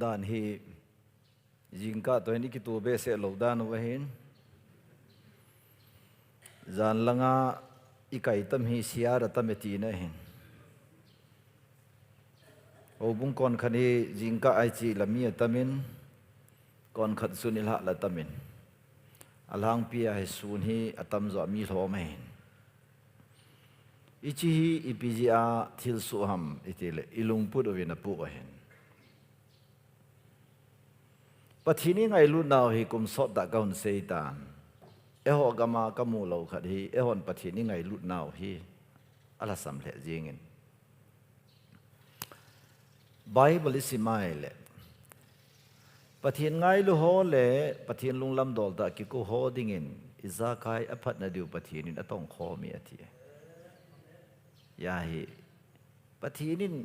dan hi jingka to ni ki tu be se lo dan wa hin zan langa ikai tam hi siara tameti na hin obung kon khani jingka ai chi lamia tamin kon khat sunil ha la tamin alang pia he sun hi atam zo mi hlo mai ichi hi ipja thil su ham itile ilung put ovina pu hen pathini ngai lu naw hi kum sot da kaun seitan eho gama kamu lo khat hi ehon pathini ngai lu naw hi ala sam le jingin Bible is imaile pathin ngai lu ho le pathin lunglam dol da ki ko ho dingin izakai aphat na diu pathinin atong kho mi athi ya hi pathinin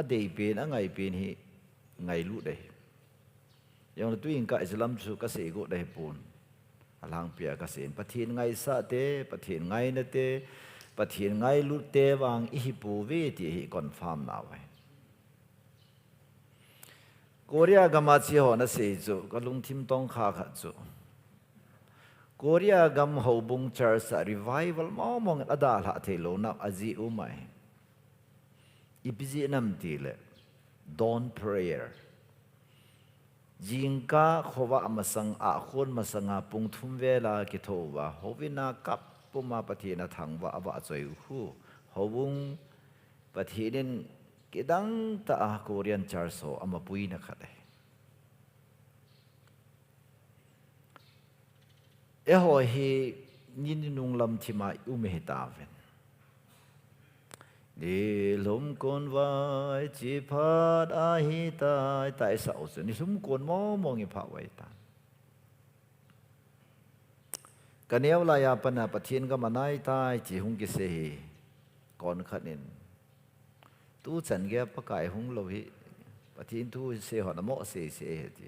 adei pen angai pen hi ngai lu dei yang tu ingka islam su ka se go dei pun alang pia ka sen pathin ngai sa te pathin ngai na te pathin ngai lu te wang i hi pu ve ti hi confirm na wai Korea gama chi ho na se chu ka lung thim tong kha kha chu Korea gam ho bung church revival mo mong ada la the lo na aji u mai ipji nam ti le dawn prayer jingka khowa amasang a khon masanga pung thum vela ki thowa hovina kap puma pathina thangwa awa choi hu hobung pathinin kidang ta Korean church so amapui na khade eho hi nin nung lam thima ume taven ni lum kon vai chi phat a hi tai tai sa os ni sum kon mo mong i pha wai ta kaneu la ya pana pathin ga manai tai chi hung ki se hi kon khanin tu chan ge pa kai hung lo hi pathin tu se ho na mo se he ti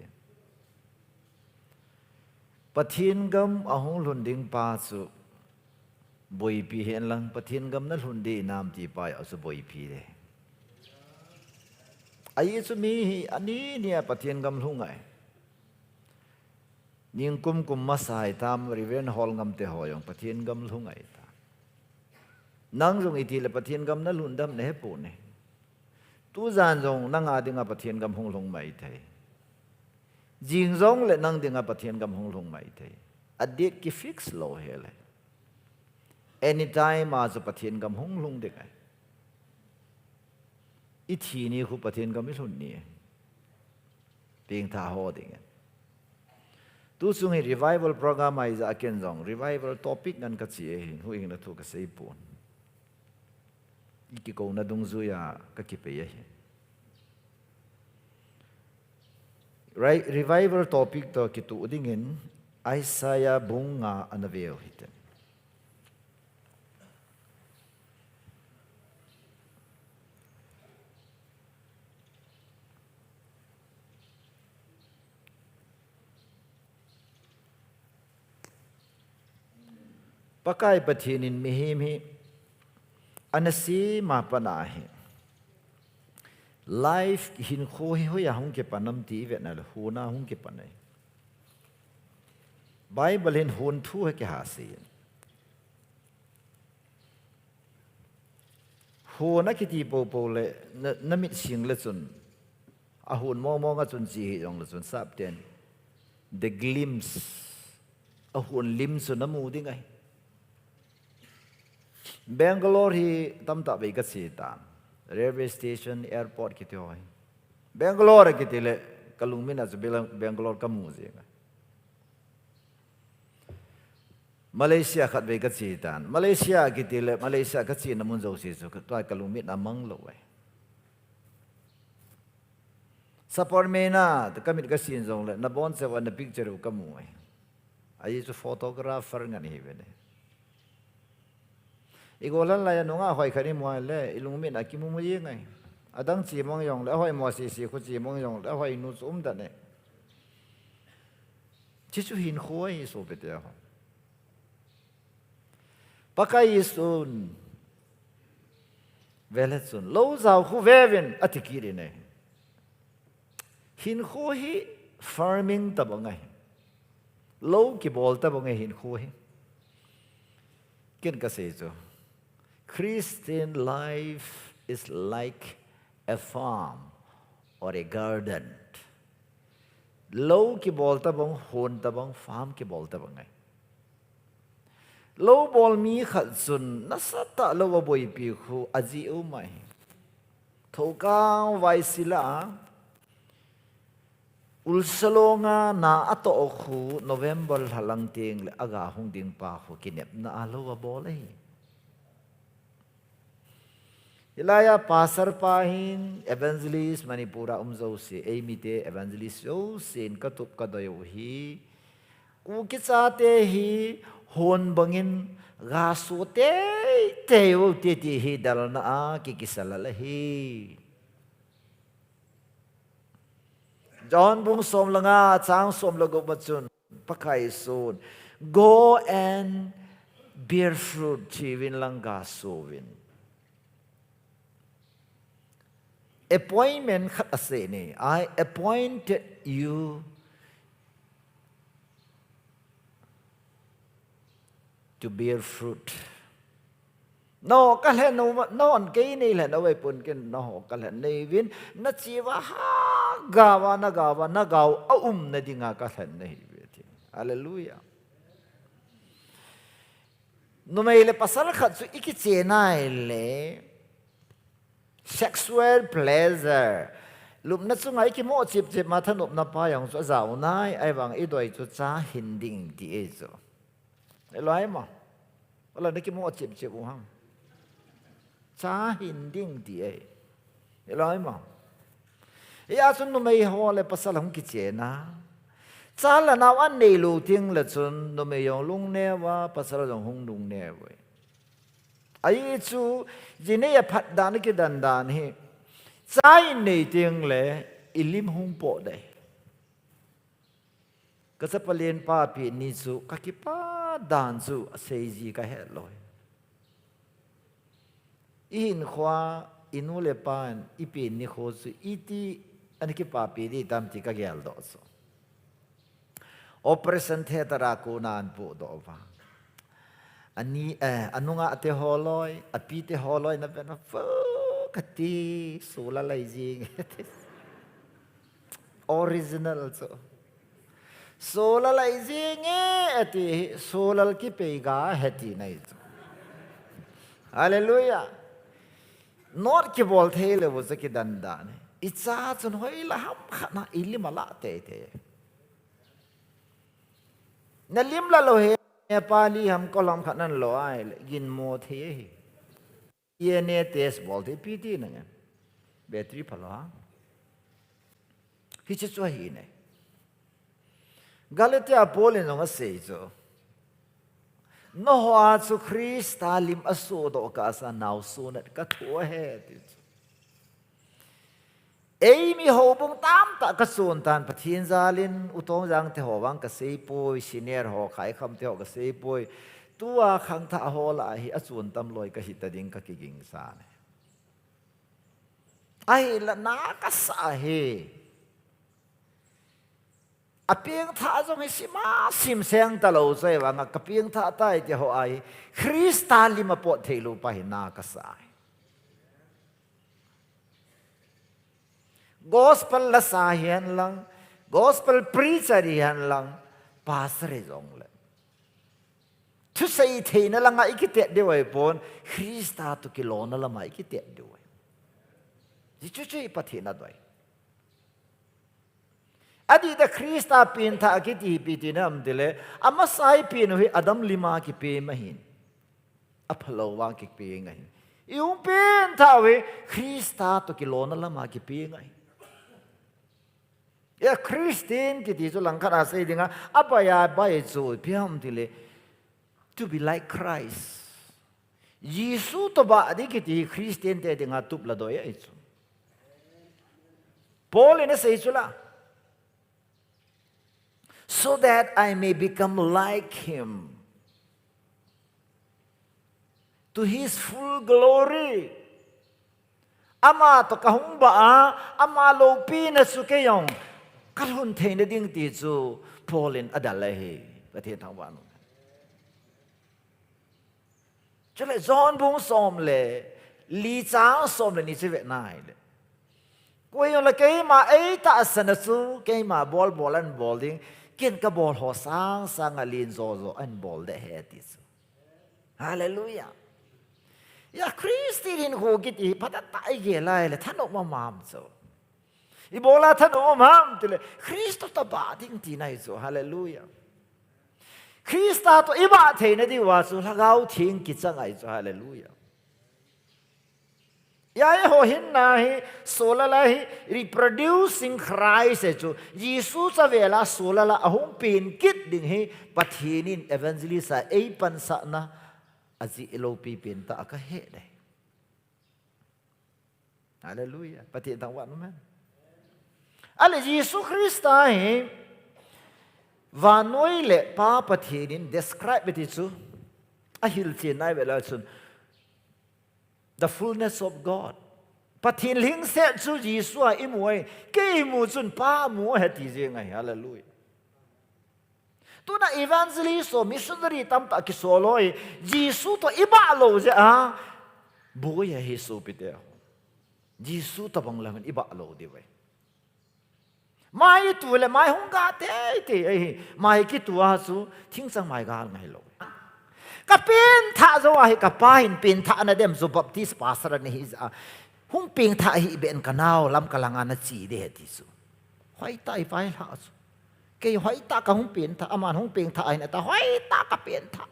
pathin gam ahung lun ding pa chu boi pi hen lang pathin gam na lun di nam ti pai asu boi pi de ai chu mi hi ani nia pathin gam lungai ning kum masai tam riven hol ngam te hoyong pathin gam lungai ta nang jong iti le pathin gam na lun dam ne pu ne tu zan jong nang adinga pathin gam hung lung mai thai jing zong le nang dinga pathin gam hung lung mai thai adik ki fix lo hele anytime as pathin gam hung lung de kai ithi ni khu pathin gam lun ni ping tha ho ding tu sung hi revival program ai za ken jong revival topic nan ka chi hu ing na thu ka sei pun iki ko na dung zu ya ka ki pe ye right revival topic to ki tu dingin Isaiah bunga anaveo hite pakai pathinin mihim hi anasi ma panahi life hinkho hi hoya hung ke panam ti ve na hu na hung ke panai Bible hin hun thu ke ha si hu na ki ti po po le na mit sing le chun a hun mo mo nga chun chi jong le chun sap ten the glimpse a hun lim su na mu ding ai Bangalore hi tam ta be ka si ta railway station airport ki te hoi Bangalore ki te le kalung min as Bangalore ka mu je Malaysia khat be ka chi tan Malaysia ki te le Malaysia ka chi na mun zo si so ka kalung min amang lo wai Sapormeina ta kamit ka sin zong le na bon se wan na picture ka mu ai ai so photographer ngan hi be Igolan la ya nunga hoi khani mo le ilung min akimu mu ye ngai adang chi mong yong le hoi mo si khu chi mong yong le hoi nu zum da ne chi chu hin khoi so be te ho pakai sun velet sun lo zau khu vevin atikiri ne hinkho hi farming ta bangai lo ki bol ta bangai hinkho hi ken ka se cho Christian life is like a farm or a garden lo ki bol ta bang hon ta bang farm ki bol ta bangai lo bol mi khat sun na sa ta lo wa boi pi khu aji o mai thokang vai sila ulsalonga na ato khu November halang ting le aga hung ding pa khu kinep na alo wa bol ai ilaya pasar pahin evangelist manipura umzo se emite evangelist yo sen katup kadayo hi ku kichate hi hon bangin ga so te wo te hi dal na a ki kisala hi John bung som langa chang som logo machun pakai sun go and bear fruit chivin langa sowin appointment khat ase ni I appointed you to bear fruit no ka le no non ke ni le no we pun ken no ka le nei win na chiwa ha gawa na gaw a na dinga ka le nei ve hallelujah no me le pasal khat su iki che nai le sexual pleasure lum na chu ngai ki mo chip chip ma thanup na pa yang so zau nai ai wang i doi chu cha hinding ti e zo eloi ma wala ni ki mo chip chip u hang cha hinding ti e eloi ma ya chun no mai ho le pasal hong ki che na cha la naw an nei lu ting la chun no me yong lung ne wa pasal jong hung lung ne we ai chu jine ya phat dan ki dan hi chai nei ting le ilim hung po dai ka sa palen pa pi ni chu ka ki pa dan chu sei ji ka he loi in khwa inu le pan ipi ni kho chu iti an ki pa pi di tam ti ka gel do so operation theater ko nan pu do wa ani anunga ate holoi api te holoi na ben fa kati sola laizing original so sola laizing ati solal ki peiga heti nai hallelujah not ki bol thele wo ki danda ne icha chun hoi la ham khana ilimala te na lim la lo he Nepali ham kolam khanan lo ai gin mo the ye ne test bol the pt na nga battery phala hi chu chu hi ne galatia polin no se zo no ha chu Christa lim aso do ka sa naw so na ka tho he ei mi ho bung tam ta ka sun tan pathin zalin utong jang te ho wang ka sei poi senior ho khai kham te ho ka sei poi tua khang tha ho la hi achun tam loi ka hita ding ka ki ging sa ne ai la na ka sa he apiang tha jong hi sima sim seng ta lo zai wang ka piang tha tai te ho ai Christa lima po thelu pa hi na ka sa gospel la sahian lang gospel preacher hian lang pastor jong le thu sei theina langa ikite de wai pon Christa to kilona lama ikite de wai ji chu chu pathina doi adi da Christa pin tha ki ti pi ti nam dile ama sai pin hui adam lima ki pe mahin aphalo wa ki pe ngai yung pin tha we Christa to kilona lama ki pe ngai ya Christian ki ti chu lang khana sei dinga apaya bai chu phiam dile to be like Christ Yesu to ba adi ki ti Christian te dinga tup la do ya chu Paul ina sei chu la so that I may become like him to his full glory ama to kahung ba ama lo pi na su ke yong ก็หุ่นเทนดิ้งตีจูโพลินอดัลเลยประเทศทางวันจะเลยจอนบุ้งสมเลยลีจ้างสมเลยนี่จะเวียดนามเลยกูยังเลยเกี่ยมาตาสนสูเกี่ยมาบอลอันบอลดิ้งเกี่ยนกับบอลหัวสังลินโซอันบอลได้เฮติสูฮาเลลูยาอย่าคริสเตียนหูกิติพัฒนาอีกอะไรเลยท่านออกมามามสูอีโบลาท่านออกมามามตัวเลยคริสต์ตบาดิ้งที่ไหนสูฮาเลลูยาคริสต์ตัวอีบาเทนดีว่าสูละเกาทิ้งกิจไงสูฮาเลลูยายาโหหินนาฮิโซลาลาฮิ reproducing Christ จูยิสุจะเวลาโซลาลาหุ่นปีนกิดดิ่งฮิปัทหินิน evangelist ปันสันะอาจิโลปีเป็นตาก็เฮ็ดได้ฮาเลลูยาปฏิทางวันนั้นอะไรยิสุคริสต์ฮิวานวยเล่ป้าปฏินิน describe ไปที่จูอาฮิลเจนายเวลาสุนthe fullness of God ปฏิลิงเสดจูยิสุอิมวยเกี่ยมูจุนป้ามัวเฮติเจงไงฮาเลลูยาตัวนั้น evangelist มิชชันนารีตั้มตะกิโซโลยยิสุตัวอิบาโลเจ้าบุยเฮซูปิเดียวยิสุตัวบังละมันอิบาโลดีไว้ไม่ตัวเลยไม่หงกาเตะไม่คิดตัวสูทิ้งสังไม่กาลไงโลกับเป็นท่าจะว่าให้กับป้าเห็นเป็นท่านั่นเดิมจุบับที่สปาสระนี่หงเป็นท่าให้เป็นกันเอาลำกลางอันนั้นจีเดียที่สุห้อยตายไฟละสุเกี่ยห้อยตากับหงเป็นท่าอามันหงเป็นท่าไอ้เนี่ยแต่ห้อยตากับเป็นท่า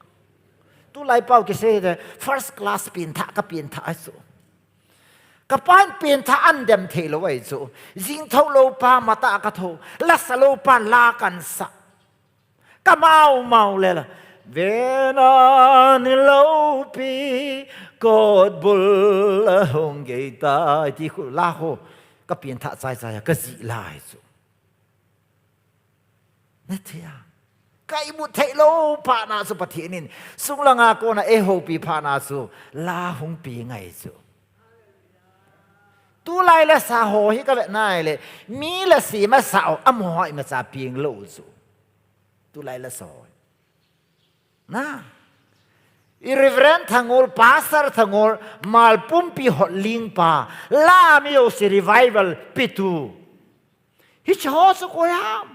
ตัวไล่เป้ากี่เซ่เลย first class เป็นท่ากับเป็นท่าสุกับป้าเป็นท่าอันเดิมเทลไว้สุยิงเท่าโลปามาตากระโถลัสโลปานลากันสะก็เมาเลยล่ะเวนนิโลปีกอดบุลหงเกตาที่คุณลาโฮก็เปลี่ยนท่าใจก็จีลายสุนั่นเทียไก่บุตรเทโลพานาสุปฏินินสุงลังอาโกนะโฮปีพานาสุลาหงปีไงสุตัวไล่ละสาโหฮิก็แบบนั้นเลยมีละสีมาสาวอมหอยมาจากเพียงโลสุตัวไล่ละสอยนะirreverent ทางอล pastor ทางอลมาลปุ่มปีหดลิงปาลาไม่เอาสิ revival ปิตูฮิชอสุกอยาม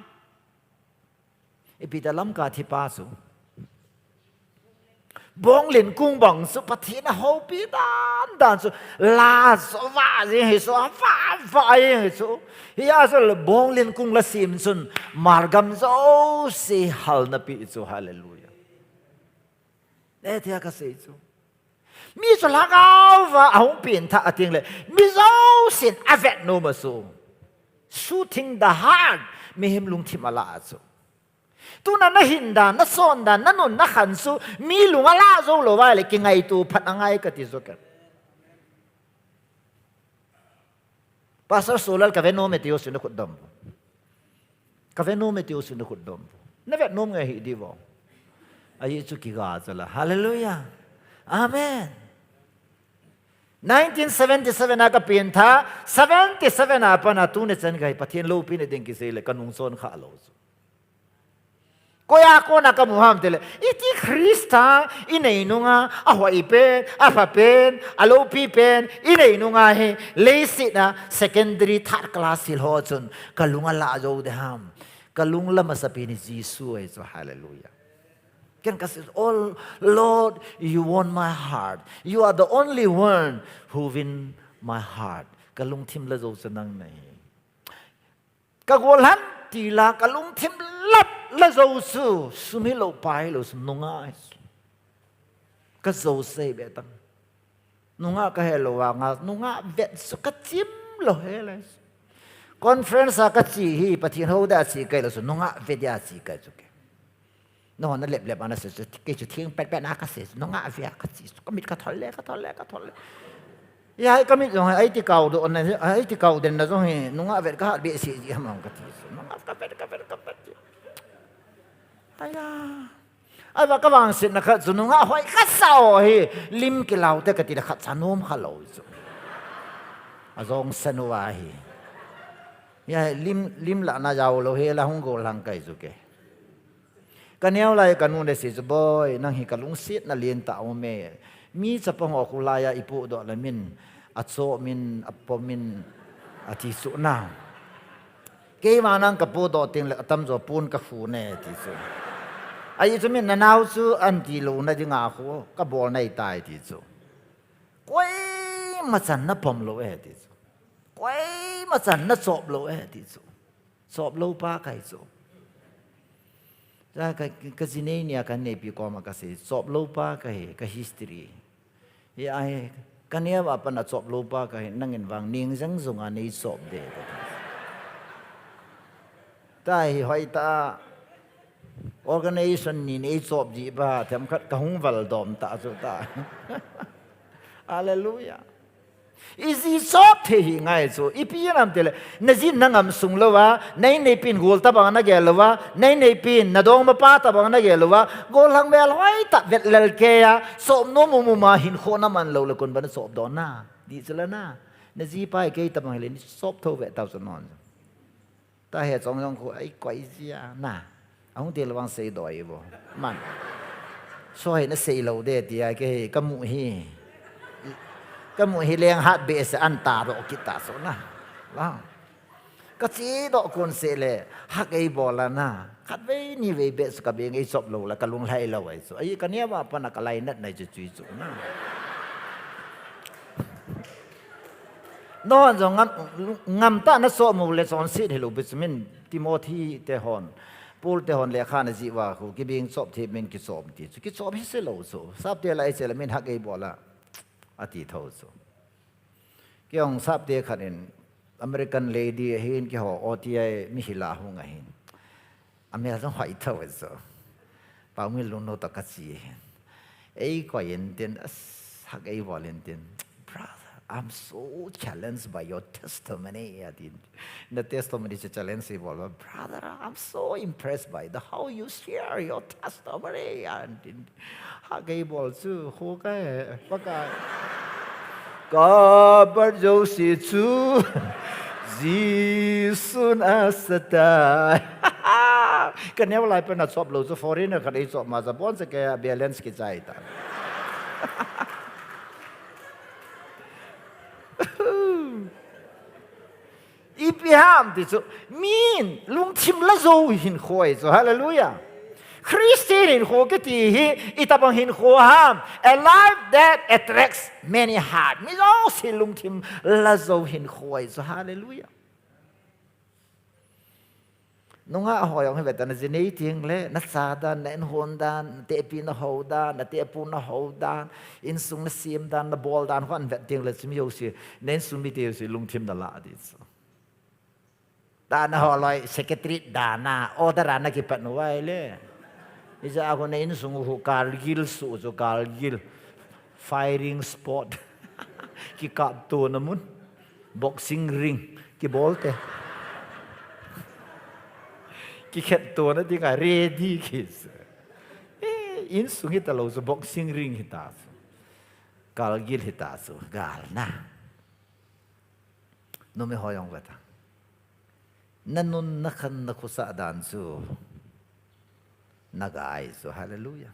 ปิดลำกาที่ป้าสุบงเล่นกุ้งบังสุปฏินะฮูปีดานสุลาสว่าสิให้สุฟ้าให้สุฮิอาสุบงเล่นกุ้งละซิมสุนมารกัมโซสิฮัลนปีสุฮาเลลูยาเอเทียก็สิสุมีสุลากาวว่าเอาเปลี่ยนท่าทิ้งเลยมีโซสินอเวทโนมาสุ shooting the heart ไม่เห็นลุงทิมาลาสุตัวนั้นน่ะหินดานน่ะซ้อนดานนั่นนู่นน่ะขันสุมีลุงอะไรโซโลว่าเลยกินไงตัวพัดอะไรก็ติดสุกันภาษาโซลัลกับเวโนเมติโอสุนขุดดมกับเวโนเมติโอสุนขุดดมนั่นเวโนไงฮิดีวอายุจุกิกาจะละฮาเลลูยาอาเมน1977นักเปลี่ยนท่า77นับปนาตูเนี่ยจันไงปะเทียนโลปีเนี่ยเด้งกิเซเลยกันนุงโซนข้าโลสก็อยากคนนักมุฮัมมัดเลยอีที่คริสต์อินเองนุ่งอ่ะหัวอีเป็นอ่ะฟ้าเป็นอ่ะโลปีเป็นอินเองนุ่งเฮเลสินะ secondary third class สิลฮจุนกัลุงละโจเดฮัมกัลุงละมาสเปนิจิสุเอซฮาเลลูยาCan I say, oh Lord, you won my heart. You are the only one who win my heart. Kalung tim la zo sanang nei. Kagolan tila kalung tim lap la zo su sumilo pai lo nunga. Ka zo se betang. Nunga ka hello wa nga nunga vet su ka tim lo heles. Conference ka chi hi pathin ho da chi kai lo su nunga vet ya chi kai chu ke. No,นั่นเล็บอันนั้นเสร็จเกี่ยวกับทิ้งแป๊ะๆนักก็เสร็จน้องอาเวียก็สิก็มีกระทอนเล่ยายก็มีตรงไอ้ที่เก่าโดนนั่นไอ้ที่เก่าเด่นนะตรงนี้น้องอาเวียก็หาเบี้ยสิยังมั่งก็สิน้องอาก็เป็ดไอ้ยาไอ้ว่าก็วางสินะครับส่วนน้องอาหอยก็เศร้าเฮลิมกิเหลาแต่ก็ติดขัดสนุมขลุ่ยสุอารมณ์สนุวาเฮ ya lim la na giàu lo he la hung go lang kai zu ke kan neo lai kan mun de si zu boy nang hi kalung sit na lien ta o me mi cha pang o ku la ya ipu do la min a cho min apo min a ti su na ke ma nang ka pu do ting le tam zo pun ka fu ne ti su ai zu min na nau su an ti lu na ji nga khu ka bol nai tai ti su quay mà chẳng nó bầm lâu ấy thì quay mà chẳng nó sọp lâu ấy thì sọp lâu ba cái số ra cái gì này nè cái này bị qua mà cái gì sọp lâu ba cái history vậy ai cái này mà bạn sọp lâu ba cái năng nhân vàng niềng răng dùng anh ấy sọp để tại hỏi ta organization nhìn ấy sọp gì ba thèm khát cái hung vật đom ta rồi ta Hallelujah. Isi sop thi ngai so ipi nam tele nazin nangam sung lowa nei nei pin gol ta bang na gel lowa nei nei pin na dong ma pa ta bang na gel lowa gol hang bel hoi ta vet lel ke ya so no mu ma hin kho na man lo le kon ban sop don na di zela na nazi pai ke ta bang le sop tho vet tao son non ta he chong yong ko ai kwai zia na ang te lawang sei doi bo man so he na sei lo de ti ai ke ka mu hi cái mũi hi leng hát bể sẽ ăn tà độ kita số na, lang, cái chỉ độ con sẽ le hát cái bò là na, hát với ni về bể cái bể cái sọp lâu là cái lung hay lâu ấy số, ấy cái này mà phần là cái lai nét này chỉ chui số na, nó rồi ngắm ta nó sọp mù le son xịt hello bê mình Timothy te hòn, Paul te hòn le khan gì vào cái bể sọp thì mình cái sọp hết sẽ lâu số, sắp tới lại sẽ là mình hát cái bò là ati thâu số cái ông sắp tới khẩn American lady hin cái họ OTI mi hila hung à hin American hỏi thâu số bảo mình luôn nói tất cả gì ấy coi hiện tiền hắc ấy vào hiện tiền brother I'm so challenged by your testimony the testimony is challenge vào brother I'm so impressed by how you share your testimony and hắc ấy vào chứ hô cái bác cái có bắt đầu sĩ chú Giêsu Nasa cái này lạiเป็นชอบลูกforeigner cái nàyชอบมาจากบนสเกลbalance cáiใจtaอีพิหามที่สุดมีนลุงทิมละโจหินโคยสุฮาเลลูยาคริสเตียนหินโคก็ที่อีตาบังหินโคหาม a life that attracts many heart ไม่รู้สิลุงทิมละโจหินโคยสุฮาเลลูยาน้องหอยองให้แบบนั้นจะนี่ทิ้งเลยนักซาดานนันฮอนดานเตปีนฮาวดานนัเตปูนฮาวดานอินซุงนัซีมดานนับอลดานวันแบบทิ้งเลยสิมีอยู่สินันซุงมีเดียวสิลุงทิมนั่นละดิสดานฮอลอยเซกตรีดานาโอดารานักกิปันไว้เลยนี่จะเอาคนนันซุงหูการกิลสูจการกิล firing spot กิกับตัวน้ำมัน boxing ring กิบอลเตกิเข็ดตัวนั่นที่ไงเรดี้คิสอินสุงฮิตาโลสบ็อกซิ่งริงฮิตาสกาลกิลฮิตาสกาลนะนุ่มไม่หอยองเวตานั่นนุ่นนักขันนักขุสะดานสูนักไอสูฮาเลลูยา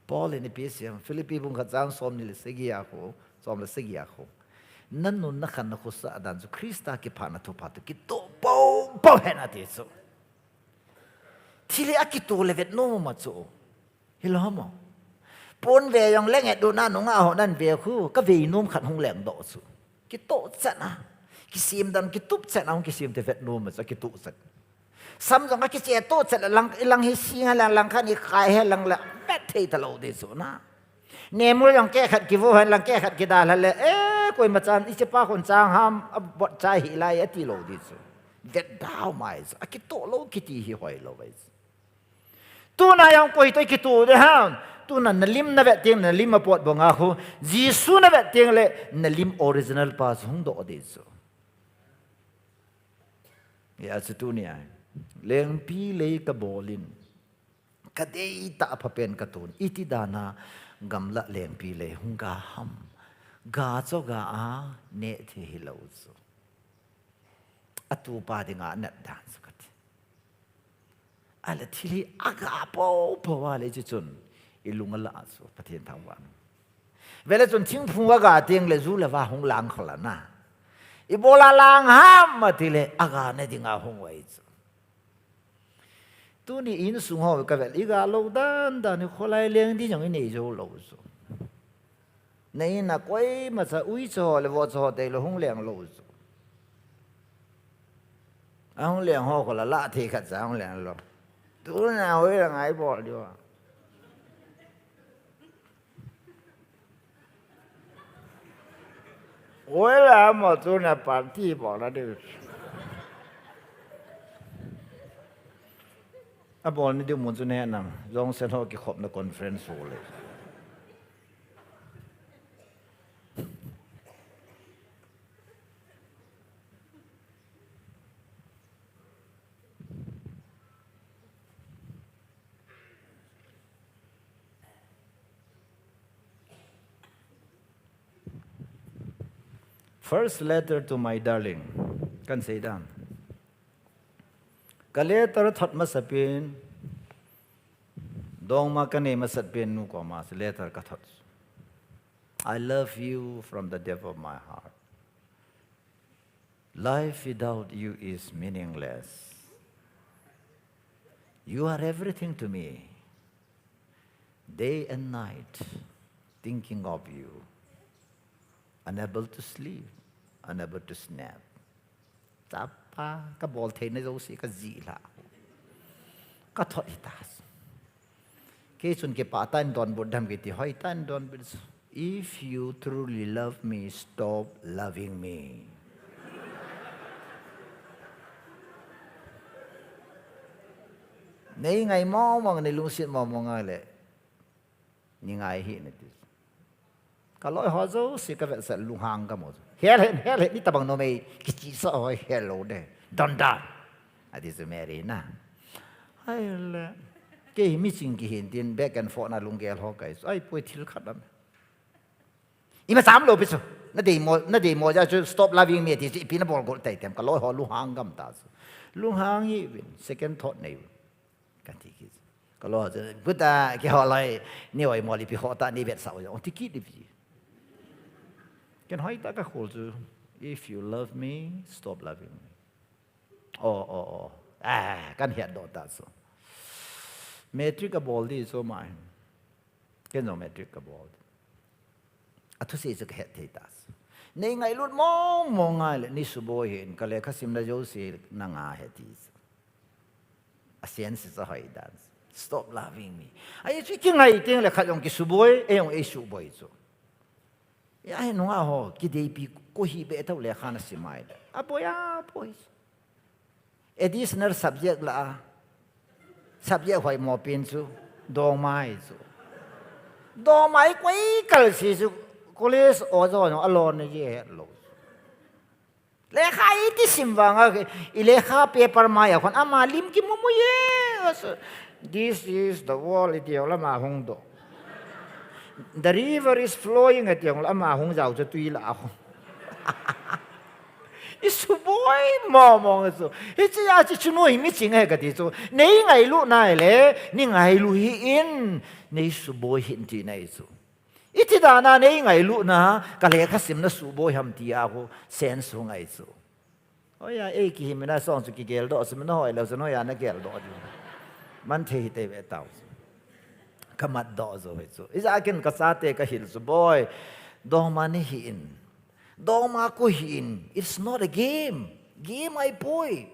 ปอลในปีเสียงฟิลิปปีบุญขัดจางสอมนิลสิกิยาโคสอมเลสิกิยาโคนั่นนุ่นนักขันนักขุสะดานสูคริสต์กิพานาทุพัตุกิโตปูปูเฮนาติสูที่เลี้ยกิตัวเลเวทโนมาโจเฮลฮมปนเวยังเล่งเอ็ดดูน่าหนุ่งอาหนั่นเวคู่ก็เวนุ่มขัดหงแหลงดอสูกิโตเสนะกิซิมดันกิตุบเสนะหงกิซิมเทเวทโนมาโจกิตุเสนซ้ำจังกิเจโตเสนะลังฮิซิงลังขันอีกายให้ลังละแปดเทตลอดเดสูนะเนมุยังแก้ขัดกิโวให้ลังแก้ขัดกิดาละเลยกุยมาจานอิเจป้าคนจางห้ามบดใจหิไลอติโลดิสูเด็ดดาวไม่สูกิโตโลกิตีหิหอยโลไว้ตัวนั้นยังคุยตัวกิตูเดฮะตัวนั้นนลิมนับเตียงนลิมมาปวดบังอาคูจีสุนับเตียงเลยนลิมออริจินัลพาสหงดอดีสุยาสุตัวนี้เลี้ยงปีเลยกับบอลินกระเดยตาพะเป็นกระตุนอิติดานากัมละเลี้ยงปีเลยหงกาฮัมกาโจกาอาเนเทฮิลาวสุ atu pa dinga net dance kat ala thili aga po wa le chi chun ilung ala so pathian thawang vele chun thing phunga ga teng le zu le wa hong lang khala na ibola lang ham ma thile aga ne dinga hong wai chu tu ni in sung ho ka vel iga lo dan ni kholai leng di jong ni jo lo so nei na koi ma sa ui cho le wo cho te lo hong leng lo so hong leng ho ko la thi khat sa hong leng lo tu na hoi la ngai bo di wa hoi la mo tu na party bo la de a bol ni de mun chu ne nam jong sen ho ki khop na conference ho le First letter to my darling. Kan say down. Ka letter thot masapin. Dong ma kane masapin nu ko mas letter ka thot. I love you from the depth of my heart. Life without you is meaningless. You are everything to me. Day and night, thinking of you. Unable to sleep, unable to snap. Tapa ka bol the na zo si ka zi la. Ka thot itas. Ke chun ke patan don bodham ke ti hoi tan don. If you truly love me, stop loving me. Nei ngai mo mong ni lung sit mo ngai le. Ni ngai hi na ti. Kalau hozo si ka vet sa lung hang ka mo. Hele ni tabang no mai ki chi so hoi hello de. Don da. Adi se meri na. Ai le. Ke mi sing ki hin tin back and forth na lung gel ho kai. Ai poi thil khat lam. Ima sam lo piso. Na de mo ja stop loving me ti pi na bol gol tai tem ka lo ho lung hang gam ta. Lung hang hi second thought nei. Kan ti ki. Kalau buta ke ho lai ni oi mo li pi ho ta ni vet sa o ti ki di pi. Can hoi ta ka khol chu if you love me stop loving me. Oh. Kan hiat do ta so. Metric ka bol di so mai. Ken no metric ka bol. Atu se je ka het thei ta. Nei ngai lut mong ngai le ni su bo hin ka le khasim na jo se na nga he ti. A sense is a hoi dance. Stop loving me. Ai chi ki ngai teng le khat yong ki su boy e yong e su boy so. Ya he nunga ho ki dei pi ko hi be tau le khana simai le apoya pois additional subject la subject hoi mo pin chu dong mai koi kal si chu college o zo no alone ni je lo le khai ti simwanga ile kha paper mai khon ama lim ki mo ye this is the wall it yola ma hong do. The river is flowing at yung ama hong zao cho tui la ako. Isu boy mo so. Ichi ya chi chuno hi mi ching he ka ti so. Nei ngai lu nai le, ni ngai lu hi in, nei su boy hin ti nai so. Iti da na nei ngai lu na ka le ka sim na su boy ham ti ako sen su ngai so. Oya e ki hi na song su ki gel do so no hoi lo so no ya na gel do. Man the te ve tao. Kamat do zo he so is akin ka sate ka hil so boy do ma ni hin do ma ko hin it's not a game ai boy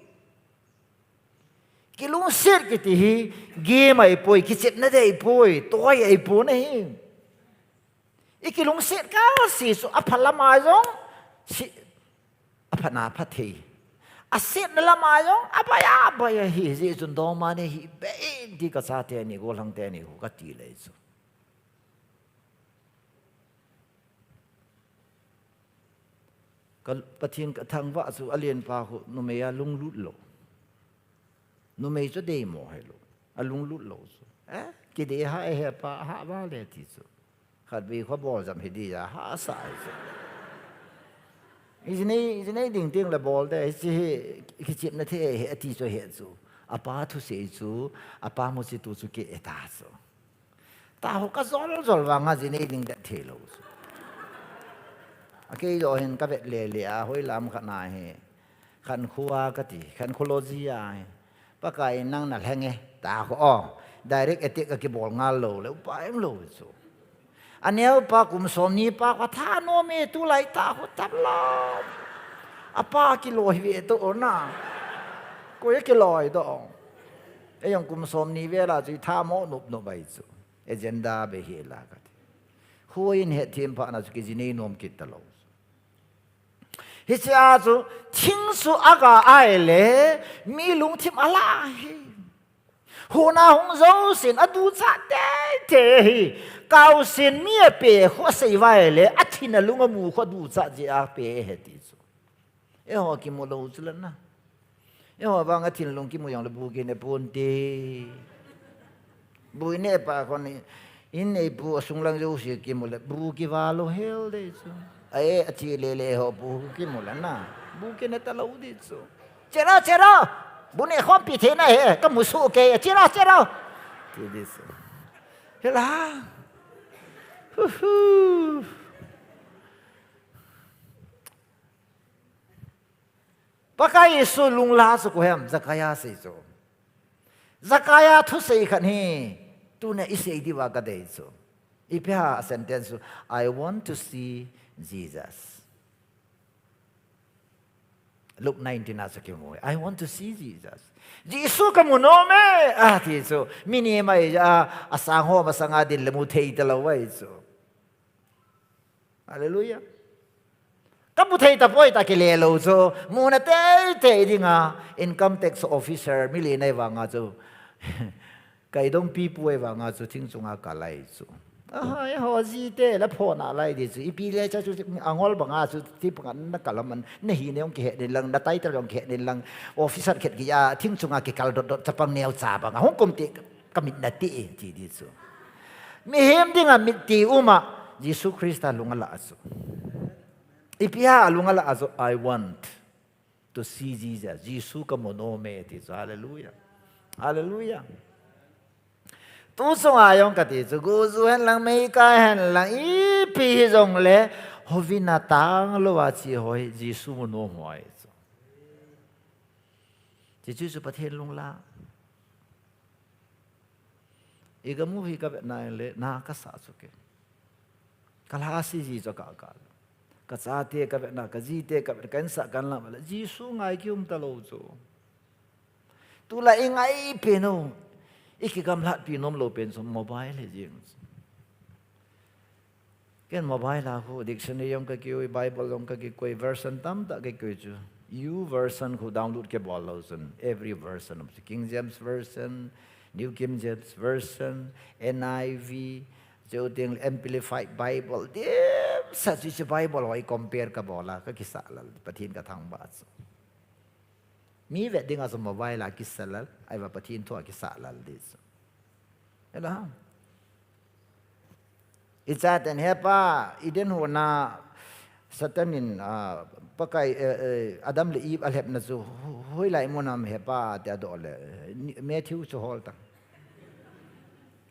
ki lung ser ki ti hi game ai boy ki chet na dei boy toy ai po na hi ikilung set ka si so aphala ma jong si aphana phathi aset na lama jong apaya hi ji jun do ma ne hi be di ka sa te ni go lang te ni ho ka ti le so kal pathin ka thang wa su alien pa ho no me ya lung lut lo no me cho de mo hai lo alung lut lo so ki de ha he pa ha ba le ti so khat bi kho bo jam hi di ya ha sa so Izinay ding ting la bol de si kichip na the he ati so he chu apa thu se chu apa mo si tu chu ke eta so ta ho ka zol wa nga zinay ding da the lo ake yo hen ka vet le a hoi lam kha na he khan khuwa ka ti khan khology a pa kai nang na lenge ta ko direct attack ka ke bol ngal lo le pa em lo chu anel pa kum som ni pa ka tha no me tu lai ta ho tab lo apa ki loi ve to na ko ye ki loi to e yong kum som ni ve la chi tha mo nup no bai chu agenda be he la ka huin he thim pa na chu ki jini nom ki ta lo hi cha chu thing su aga ai le mi lung thim ala he hu na hong zo sin adu cha te hi cao xin mía bể khó xây vai lệ ắt thì là lúc mà khó đủ cha gì à bể hết đi chứ, em họ kim một lâu chứ lần na, em họ vang ắt thì lúc kim một yang là bu kia này buồn đi, bu này pa con này, in này bu sung lang dâu xí kim một là bu kia vào lo hell đấy chứ, ấy ắt thì lệ họ bu kim một lần na, bu kia này ta lâu đi chứ, chết đó, bu này không bị thế này, cái một số cái chết đó, thì đi chứ, thế là pakai su lung la su ko hem zakaya se zo zakaya thu sei khan he tu ne isei di wa ka dei zo ipya sentence I want to see Jesus. Luke 19 as ke mo I want to see Jesus. Jesus ka mo no me ti zo mini mai asang ho masanga din lemu thei ta lo wai zo. Hallelujah. Kamu thei ta poi ta ke le lo zo mu na te dinga income tax officer mi le nai wa nga zo kai dong pi pu wa nga zo thing chunga ka lai zo ai ho ji te la pho na lai di zo I pi le cha chu angol ba nga chu ti pangan na kalaman na hi ne ong ke de lang na tai ta ong ke de lang officer khet gi ya thing chunga ke kal dot chapang neo cha ba nga hong kom te kamit na ti ji di zo mi hem dinga mit ti uma Jesus Christ alungala aso. Ipia alungala aso I want to see Jesus. Jesus ka mono me ti hallelujah. Hallelujah. Tu song ayong kati su gu su hen lang mei kai hen lang ipi jong le hovina tang lo wa chi hoi Jesus mono hoi. Jesus pa thiên lung la. Igamu hi ka na le na ka sa su ke. Kalahasi ji cho cả ka cha te ka na ka ji te ka kan sa kan la mala ji su ngai ki ta lo cho tu la ngai pe no ikigam lat pi nom lo pen so mobile le jing ken mobile la ko dictionary yong ka ki bible yong ka ki koi version tam ta ke ko chu you version ko download ke bol lo sun every version of the King James version, New King James version, NIV जो tiếng amplified Bible dem sa chi Bible hoi compare ka bola ka kisalal pathin ka thang ba mi ve ding as mobile la kisalal ai va pathin to kisalal dis ela itza ten hepa iden hona satanin pakai adam le ib alhep na zu hoi lai monam hepa ta do le Matthew so hol ta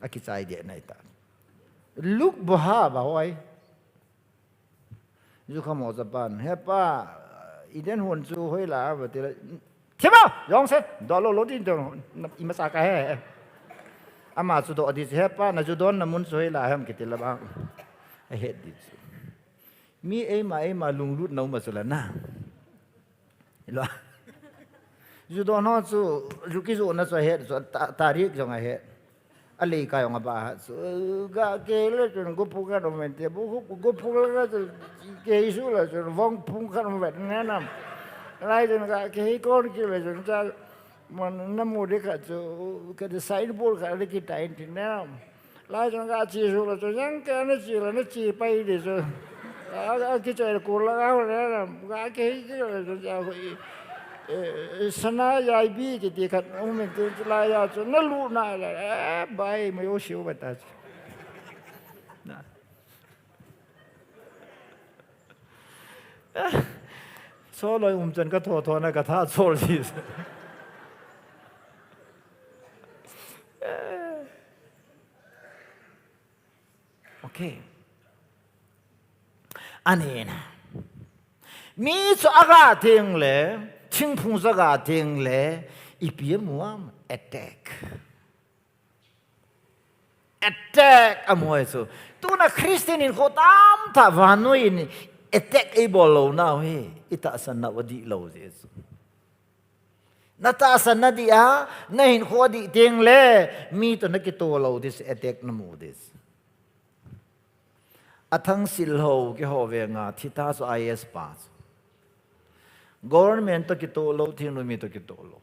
akitsai de nai ta Look boha ba hoi ju khamo japan hepa iden hon chu hoi la ba te chema yong se do lo din do imasa ka he ama chu do di hepa na ju don na mun chu hoi la ham ke te la ba I hate this mi e ma lung lut nau ma chu la na lo ju do no chu ju ki ju na chu he tarik jong a he ali kayo nga ba so ga kele chun go puga no mente bu go puga ke isu la chun vong pung kan vet nanam lai chun ga ke kon ki le chun cha man na mo de ka chu ke de side ball ka le ki tai tin nam lai chun ga chi su la chun yang ka na chi pai de so ga ki chai ko la ga ke le chun cha sana yai bi ki ti khat o men tu la ya chu na lu na la bai me o shiu ba ta so loi chen ka tho na ka tha chol ji okay anh mi cho aga ting le ching phung za ga ting le ipia muam attack amoy so tu na Christian in ko tam ta vanoi in attack e bolo now he ita san na wadi lo jesu na ta san na dia na hin ko di ting le mi to na ki to lo this attack na mu this athang sil ho ki ho ve nga thita so is pass government to ki to lo thing no mi to ki to lo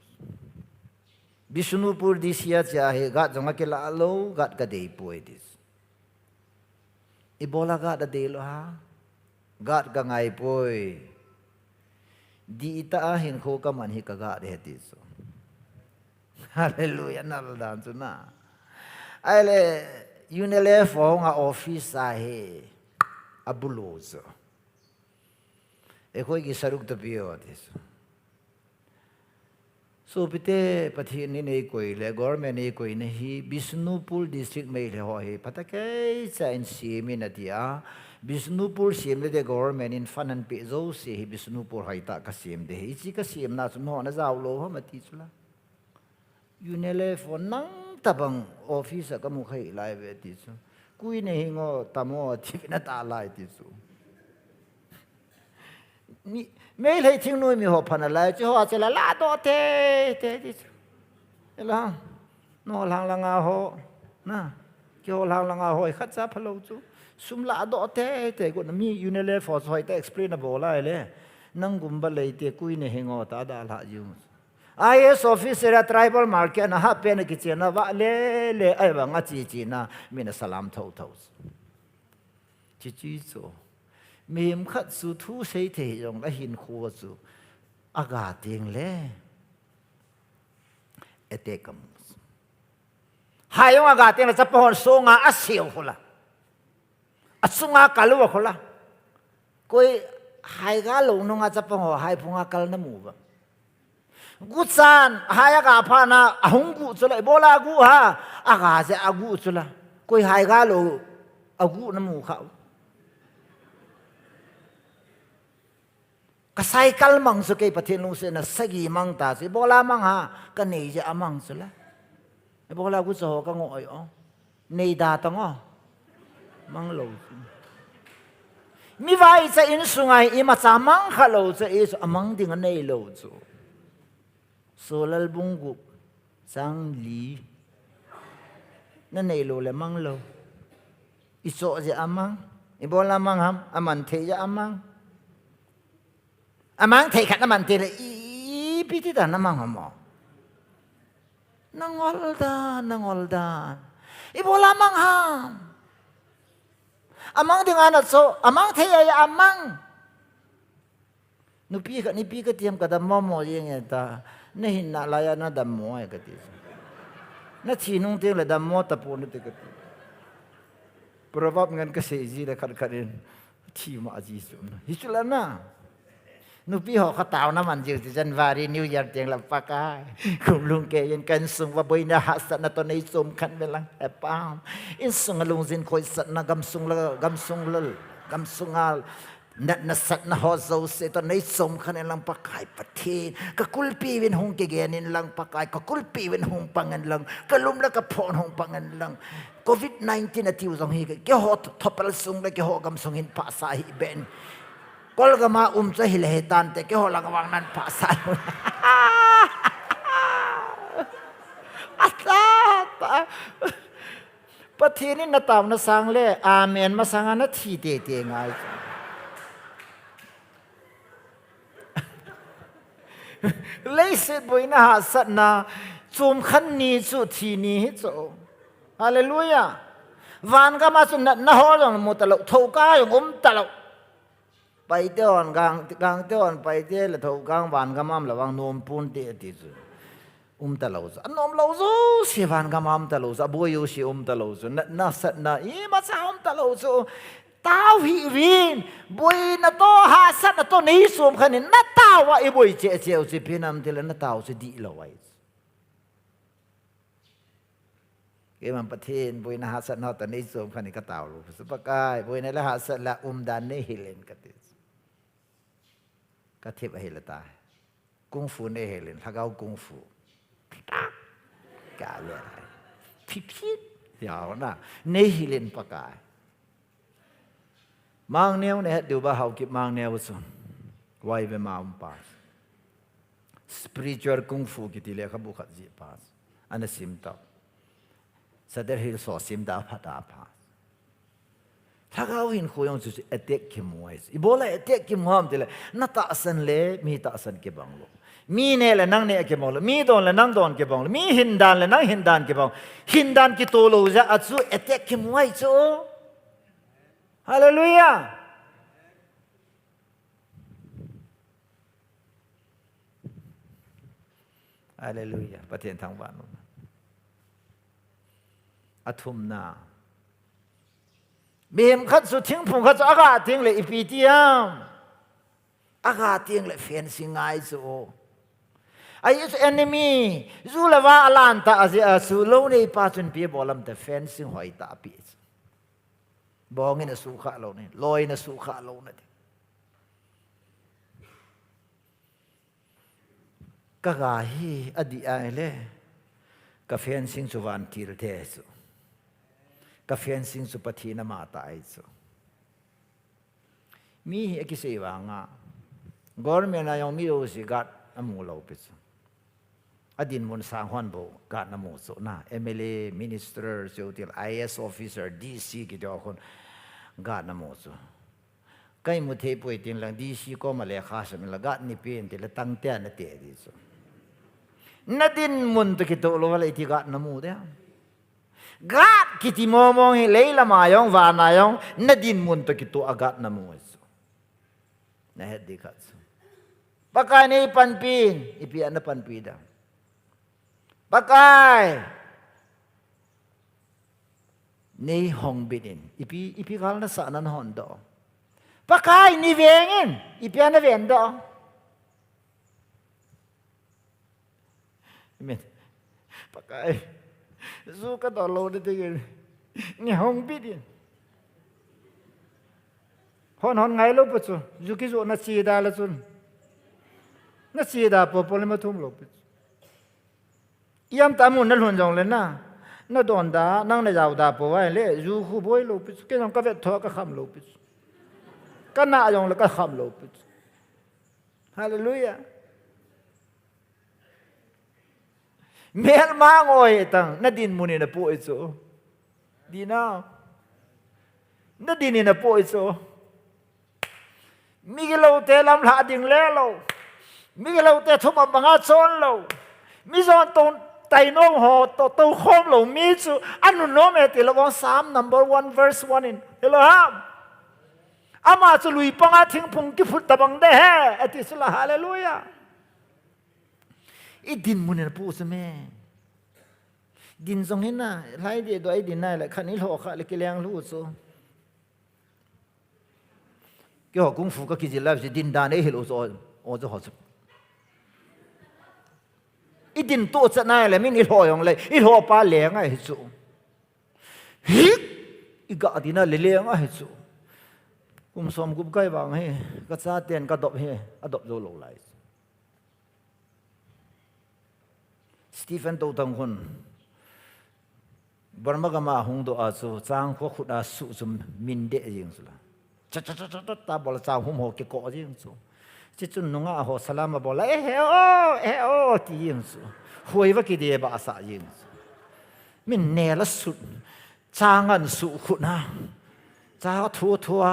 Bishnupur this year chahe gat jonga ke la lo gat ka dei poi this ibola gat da de lo ha gat ka ngai poi di ta hinkho ka man hi ka ga de this hallelujah na dan chu na ale unele fo nga office a he abulozo e koi ki saruk to pio this so pite pathin ni nei koi le government nei koi ne hi Bishnupur district mai le ho he patake cha in sim in atia Bishnupur sim le de government in fanan pe zo se hi Bishnupur haita ka sim de hi chi ka sim na no na zaw lo ma ti chula unele for nang tabang office ka mu khai lai ve ti chu kui ne hi ngo tamo thi na ta lai ti chu ni mấy thầy thiên nuôi mi học phần là chứ họ sẽ là lá to thế đi là nó lang họ na kêu lang họ khát giá phải lâu chú sum lá to thế còn mi unele for soi te explainable lại le nang gumba lấy te kui ne hengo ta da la ju IS officer tribal market na ha pen ki chena wa le ai wa nga chi na mi na salam thau chi so mềm khát su thu xây thể dòng đã hình khô su aga tiếng lẽ ete cầm hai ông aga tiếng là chấp hồn số ngã asiêu khola asunga kalu khola koi hai ga lo nong chấp hồn hai phunga kal na mu ba gutsan hai aga pha na ahung gu chula bola gu ha aga se agu chula koi hai ga lo agu na mu khau ka cycle mang su ke pathin lung se na sagi mang ta si bola mang ha ka nei ja amang su la bola gu so ka ngoi o nei da ta ngo mang lo mi vai cha in sungai i ma cha mang kha lo cha e su amang ding nei lo chu Sholal bungu sang li na nei lo le mang lo i so ja amang i bola mang ham aman the ja amang amang thầy khát amang thầy là ý biết thế nào amang hả nangol da ibola amang ham amang dengan anak so amang thầy ya amang nupi ka tiam ka dam mo ye nge ta na hin na la ya na dam mo ai ka ti na thi nung te la dam mo ta pu na te ka ti proverb ngan ka se ji la khat kharin thi ma ji su hi chula na nupi họ khát tao na man jiu ti January New Year tiang la pakai kum lung ke yen kan sung wa boina ha sat na to nei som khan belang epam in sung lung zin khoi sat na gam sung al na sat na ho zo se to nei som khan lang pakai pathin ka kulpi win hong ke genin lang pakai ka kulpi win hong pangan lang ka lum la ka phon hong pangan lang COVID-19 atiu zong hi ke ho thopal sung la ke ho gam sung hin pa sa hi ben kol gama cha hiletan te ke holang wang nan pasal ata pathin na tam na sang le amen ma sanga na thi te ngai leise boina ha sat na chum khan ni chu thi ni cho hallelujah van ga ma chu na ho long mo ta lo tho ka yong ta lo pai te on gang te on pai te la tho gang van ga mam la wang nom pun te ti chu ta lo za nom lo zo si van ga mam ta lo za bo yo si ta lo zo na sat na i ma sa ta lo zo tao hi vin bui na to ha sat na to nei som khanin na tao wa e bui che che che pinam til na tao se di lo wai ke man pathin bui na ha sat na to nei som khanin ka tao lu su pakai bui na la ha sat la dan nei hilen ka ti ka thep a hila ta kung fu nei hilen thagau kung fu ka le phip phip yao na nei hilen pakai mang neo ne du ba hau kip mang neo sun wai ve ma pas spiritual kung fu ki ti le kha bu khat ji pas ana sim ta sadar hil so sim da pha da pa thagau hin khoyong chu attack ki mois I bola attack ki moham ti le na ta san le mi ta san ke bang lo mi ne le nang ne ke bang lo mi don le nang don ke bang lo mi hin dan le nang hin dan ke bang hin dan ki to lo ja achu attack ki moi chu Hallelujah. Hallelujah. ประเทศทางบ้านนู้นอาทุมนาเบียมขัดสุดทิ้งผงขัดสุดอากาศทิ้งเลยอีปีเตียมอากาศทิ้งเลยเฟียนสิงไงสูไอ้ยุสเอนมีจูเลว่าอลันตาอาเซียสูโลนี่ป้าจนเปียบอลมแต่เฟียนสิงหอยตาปีบองนี่นะสุขะเราเนี่ยลอยนะสุขะเราเนี่ยก็กาฮีอดีอาเล่กาเฟนสิงสุวรรณทีรเทสุกาเฟนสิงสุปฏินามาตายสุมีเอกสิวังอ่ะกอร์เมนายองมีโอสิกัดน้ำมูเราปิดอดีตมุนสร้างฮันโบกัดน้ำมูสุน่ะ MLA Minister เจ้าที่ IS Officer DC กี่เจ้าคนกัดน้ำมูสุใกล้มุเทปวยตินหลัง DC ก็มาเลขาสมิลกัดนิพินที่ละตั้งเตี้ยนเตี้ยดิสุนัดินมุนตุกิโตโลวะเลยที่กัดน้ำมูเดียกัดกิติมองมองให้เลยละมายองวานายองนัดินมุนตุกิโตอากัดน้ำมูสุนะเฮ็ดดีกัดสุปากายนี่ปันปีนอีพีอันนั้นปันปีดาปากายนี่ห้องบิดินอีพีเขานั้นสานันหอนดอปากายนี่เวงินอีพีอันนั้นเวนดอเมนปากายสู้กันต่อโลดได้ยังนี่ห้องบิดินหอนไงลูกปุ๊บจู่กิจวัตรนัดซีดาละจุนนัดซีดาพอพอเลยมาทุ่มลูกปุ๊บยามตามุนนั่นหลวนจงเลยนะนั่นโดนดานั่งในยาวดาพอไว้เลยจู่คู่บอยลูกปุ๊บแค่ต้องกับเวททอก็ขำลูกปุ๊บก็น่าจงแล้วก็ขำลูกปุ๊บฮาเลลูยาเมื่อมาโง่ตั้งนัดดินมุนีน่ะป่วยจู่ดีนะนัดดินนี่น่ะป่วยจู่มีกเราเตะลำหาดิ่งแล้วเรามีกเราเตะทุบบังอาชนเรามีส่วนตรงไตน้องหอตัวโคมเรามีจู่อันนู้นโน้มเอติละวัน3 number 1 verse 1 in เฮลโลฮามอามาจะลุยปังอาทิ้งพงกิพุตตะบังเดฮเอติสละฮาเลลูยาอีดินมุนเนี่ยพูดใช่ไหมดินตรงนี้น่ะไล่เดียดไอ้ดินนั่นแหละขันนี้หลอกค่ะเลยกิเลงรู้จู่ก็功夫ก็คิดจะแล้วจะดินดานเอฮิโลโซโอ้จะหอสุอีดินโตจะไหนเลยไม่นี่หอยองเลยอีหอปลาเหลียงไอ้จู่ฮิอีกาดิน่ะเหลียงไอ้จู่กุมสมกุมใกล้บางให้ก็ซาเตียนก็ดบให้อดบโจโลไลสตีเฟนโตตังคนบรมกมาหงโดอาซูจางพวกขุดอาสุจุมมินเดยิงสุละจัดตาบอลจ้าหุ่มหัวเกาะยิงสูจิจุนนงอาหัวสลามบอลเอโอที่ยิงสูหวยว่ากี่เดียบอาสายิงสูมินเนลสุดจางอันสุขุนะจ้าทัว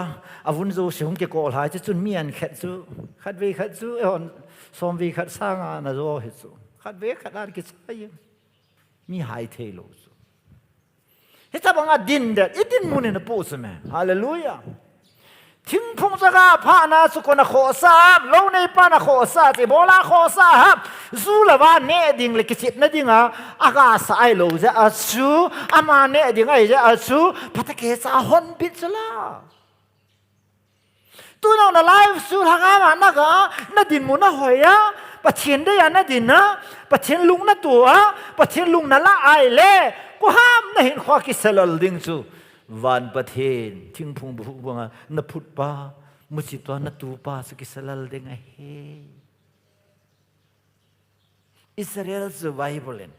อาวุธจูสิหุ่มเกาะหายจิจุนเมียนขัดจูขัดวีขัดจูเออนสมวีขัดสร้างอันโจเห็ดจูขัดวีขัดอะไรกิจอะไรยิงมีหายเทโลสูเฮ้ยถ้าบังอาดินเด็ดอีดินมุนเนี่ยพูดใช่ไหมฮาเลลูยาทิ้งพงศกาพานาสุกนาโคซาบโลในปานาโคซาติโบลาโคซาฮับซูลาวาเนดิ่งเลยกิจิตนดิ่งอ่ะอากาศไอโลจะอัชูอามาเนดิ่งไอจะอัชูพัตเกซาฮอนบิดซะละ tu nào na live su thang ama na ka na din mu na hoya pathian de ya na din na pathian lung na tua pathian lung na la ai le ko ham na hin khwa ki salal ding chu van pathian thing phung bu banga na phut pa mu chi to na tu pa su ki salal ding a he Israel survival in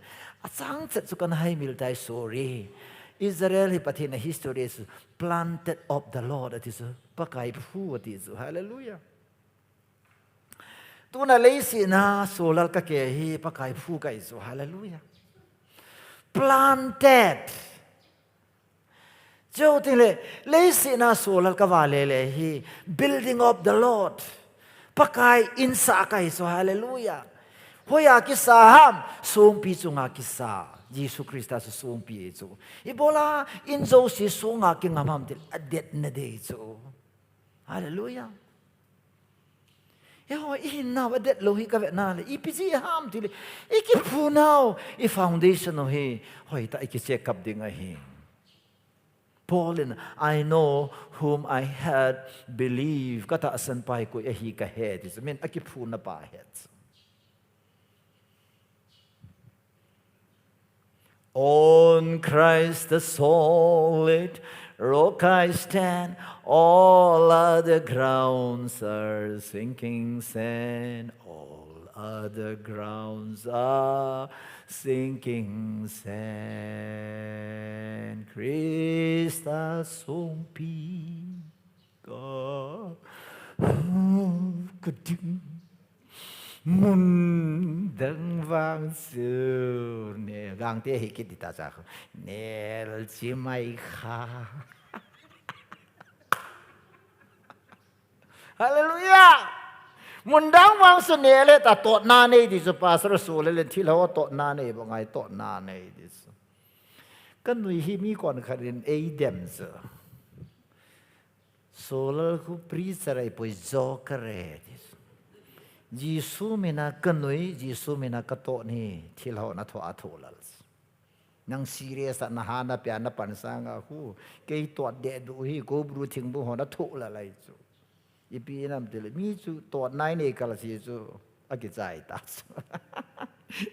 achang chat chu kan hai mil dai sorry Israel hi pathian history is planted of the Lord that is pakai phu at is hallelujah tu na leisi na solal ka ke hi pakai phu ka is hallelujah planted jo tile leisi na solal ka wale le hi building of the Lord pakai insa ka is hallelujah hoya ki saham sung pi chunga ki sa Jesus Christ as sung pi chu ibola in zo si sunga ki ngamam til adet na de chu hallelujah ho in na adet lo hi ka na le ipc ham til iki phu now I foundation no he hoi ta iki check up ding a hi Paul and I know whom I had believed kata asan pai ko hi ka he this mean aki phu na pa he On Christ the solid rock I stand, all other grounds are sinking sand. All other grounds are sinking sand. Christa sumpi God, mun dang vang su ne gang te hikit dita sa nel chi mai kha hallelujah mun dang vang su ne le ta to na ne di su pastor su le thi lo to na ne ba ngai to na ne di su kan nui hi mi kon kharin ei dem su so le ku preacher ai poi zo kare Jisu mina kanui Jisu mina kato ni thilho na tho atholal nang serious na hana pya na pansanga hu ke to de du hi ko bru thing bu hona thola lai chu ipi nam tel mi chu to nai ne kala si chu agi chai ta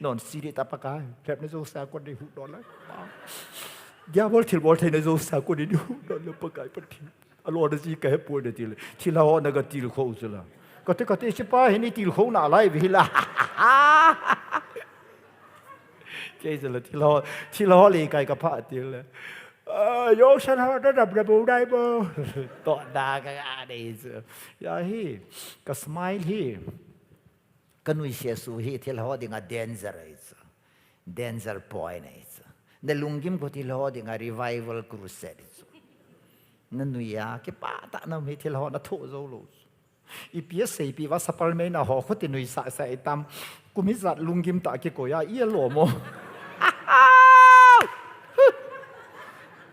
non serious ta pa ka phep na zo sa ko de hu don la dia bol thil bol thai na zo sa ko de hu don la pa kai pa thi alo da ji ka he pu de til thilho na ga til kho chu la có thể sẽ pa hình til khâu nào lại vì là chơi rồi thì lo lì cái cặp phật tiền là vô sân họ đã đập đập đây bơ tọa đà cái đây rồi ya hi cái smile hi cái nuôi xe su hi thì lo đi ngay danger point này để lungim có thì lo đi ngay revival crusade nên nuôi ya cái pa ta nào hi thì lo nó thô rồi luôn ipia sei pi wa Sapormeina ho khotin nui sa sa itam kumizat lungim ta ke koya ia lo mo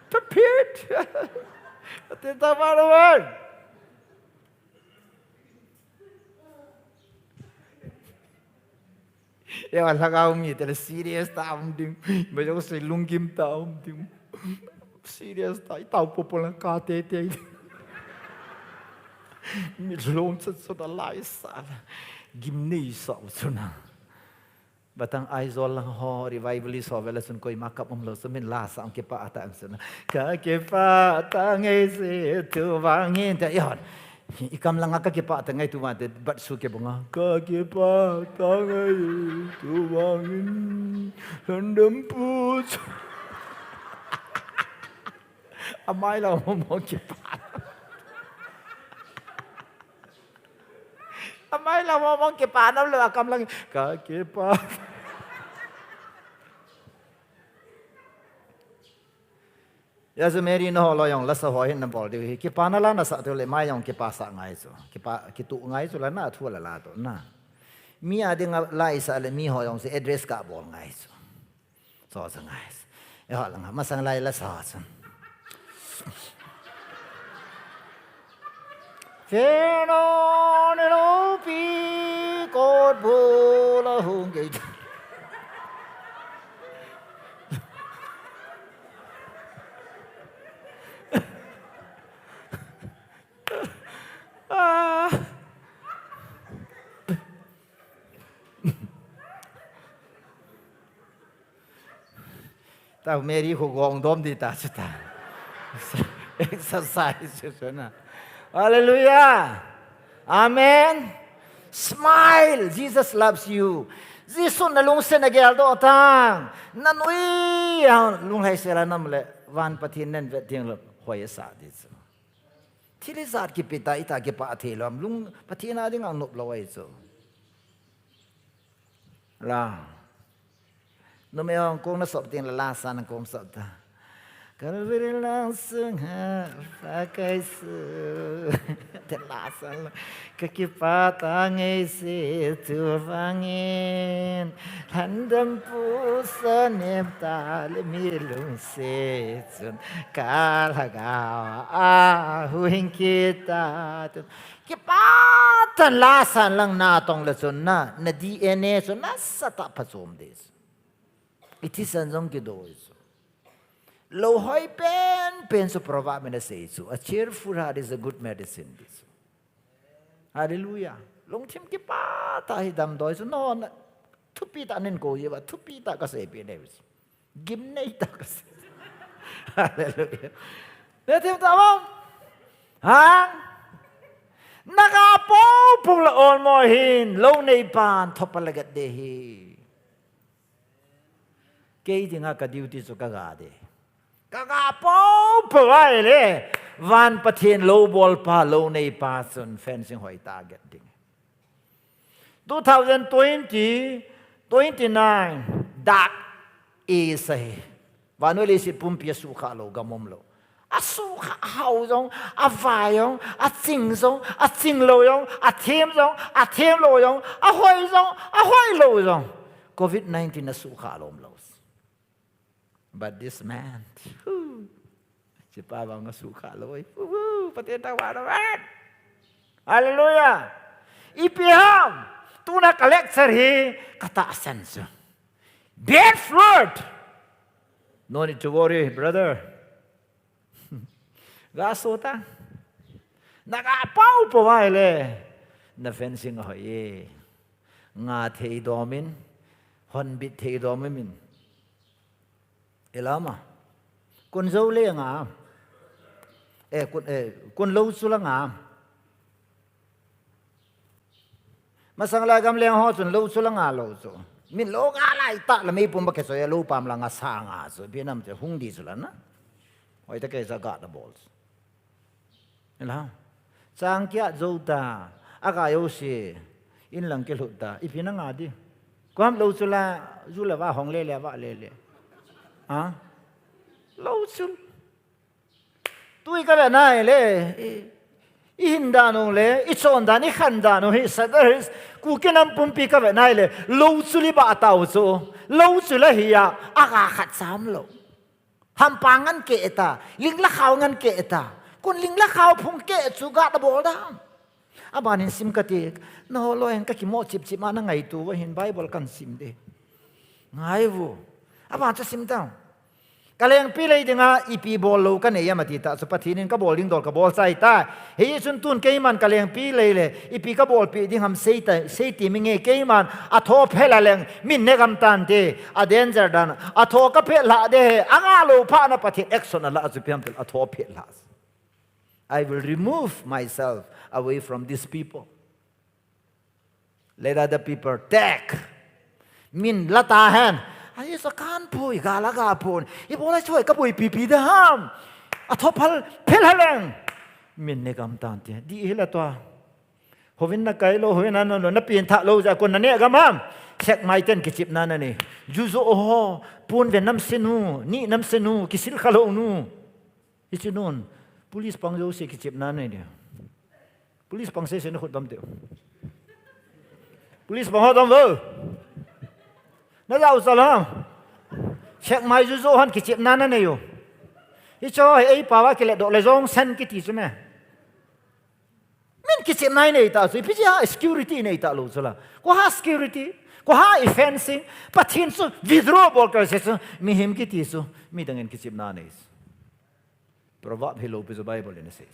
tapit te ta marwan ya la ga mi te serious ta dim me jo sei lungim ta dim serious ta tao popola ka te mi lom sa da lai sa gimni sa usuna batang aizol lang ho revivalist ho vela sun koi makap lo sumin la sa ke pa ata ang suna ka ke pa ta ngai se tu wangin ta yon ikam lang ka ke pa ta ngai tu ma te bat su ke bunga ka ke pa ta ngai tu wangin landam pu amai la mo ke pa Amai la mo mong kipa nam lo akam lang ka kipa ya zo meri no lo yong la sa ho hin na bol de kipa na la na sa to le mai yong kipa sa ngai so kipa kitu ngai so la na thu la to na mi a de nga lai sa le mi ho yong se address ka bol ngai so sa ngai e ho lang ma sang lai la sa sa Keno ne lo pi cột bù la hung gậy tao Mary khu gong dom đi ta chứ ta exercise chứ na hallelujah amen smile Jesus loves you Jesus na lung sen agel do tang nanui lung hai sela nam le van pathin nen vet tiang lo hoi sa di chu thili zat ki pita ita ki pa thelam lung pathina ding ang nop lawai chu la no me ong kong na sop tin la sa na kong sop ta kan veri langsung ha pakai su te la sa ka ki pa ta ngai se tu vangin handam pu sa nem ta le mi lung se chun ka la ga a hu hin ki ta ki pa ta la sa lang na tong la chun na DNA chun na sa ta pa chom des it is an zong ki do is low hoi pen so prova me na say so a cheerful heart is a good medicine this hallelujah long tim ki pa ta hi dam doi so no thupi ta nen ko ye ba thupi ta ka se pe ne gim nei ta ka se hallelujah ne tim ta ba ha naga po pung la on mo hin lo nei pan thopalagat de hi ke dinga ka duty so ka ga de ka po pawai le van pathin low ball pa low nei pa sun fencing hoi target ding 2020 29 dak is a vanoli si pumpia su kha lo gamom lo a su kha hau jong a vai jong a ching lo jong a them lo jong a hoi lo jong COVID-19 na su kha lom lo but this man si pa bang su kha loi patin ta wa man hallelujah ipiham tu na collector hi kata sense bad fruit no need to worry brother ga so ta naga pau po vai le na fencing hoi nga thei domin hon bit thei domin elama kun zo le nga kun lo su la nga masang la gam le ho chun lo su la nga lo so min lo ga lai ta la mi pum ba ke so ya lo pam la nga sa nga so bi nam che hung di su la na oi ta ke sa ga da balls ela chang kya zo ta aga yo si in lang ke lu ta i pi na nga di kwam lo su la wa hong le wa le à lâu xuân tôi cái này lệ in đàn ông lệ ít chọn đàn ít khăn đàn ông hết sao đấy cú cái năm bún pi cái này lệ lâu xuân đi bà tàu số lâu xuân là gì à aga khát sám lâu ham pang ngăn kệ ta linh lá khao ngăn kệ ta con linh lá khao phun kệ chú gạt bộ đó à bạn hình sim cái gì nó lo anh cái gì mò chip mà nó ngày tu với hình Bible cần sim đi ngay vô apa cha sim tang kaleng pi lei dinga ipi bol lo ka nei amati ta so pathinin ka bowling dol ka ball sai ta he chun tun ke man kaleng pi lei le ipi ka ball pi ding ham sei ti mi nge ke man a tho phela leng min ne gam tan te a danger dan a tho ka phe la de anga lo pha na pathin action la zu piam a tho phe la I will remove myself away from these people let other people take min lata han ai sa kan pui ga la ga pon i bola choi ka pui pi da ham a thopal phel haleng min ne gam tan te di hela to hovin na kai lo hovin na no na pin tha lo ja kon na ne gam ham sek mai ten ki chip na na ni juzo ho pun ve nam senu ni nam senu ki sil khalo nu i chinon police pang jo se ki chip na ne dia police pang se no khot dam te police pang ho dam wo nó giàu sao lắm check mai juzo han kichip nana ne yo icho ei pawa kile do le zong san kiti sume min kichip nai nei ta su pi ha security nei ta lo sala ko ha security ko ha fencing pathin su withdraw bol ka se su mi him kiti su mi dangen kichip na nei proverb hello pi Bible in says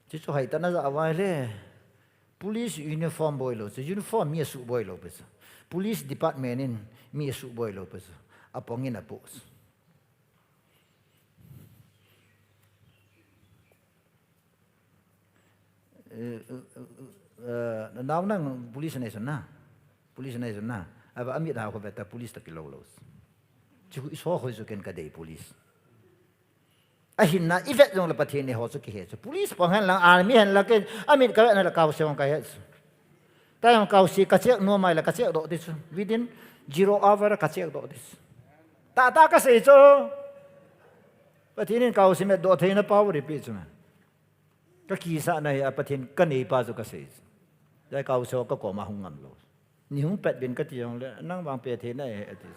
chỉ cho hay ta nó ra vài le police uniform boy lo uniform mi su boy lo pesa police department in mi su boy lo pesa apongin apos nào năng police này sơn na aba amit ha ko beta police ta kilo los chu so khoi so ken ka dei police a hin na ivet jong la pathin ne ho so ki he so police pang han lang army han la ken amit ka na la kaw se ka he ta yang kaw si ka che no mai la ka che do this within 0 hour ka che do this ta ka se cho pathin kaw si me do thein na power repeat so ka ki sa na ya pathin ka nei pa so ka se dai kaw so ka ko ma hung ngam lo ni hung pet ben ka ti yong le nang bang pe the na e ti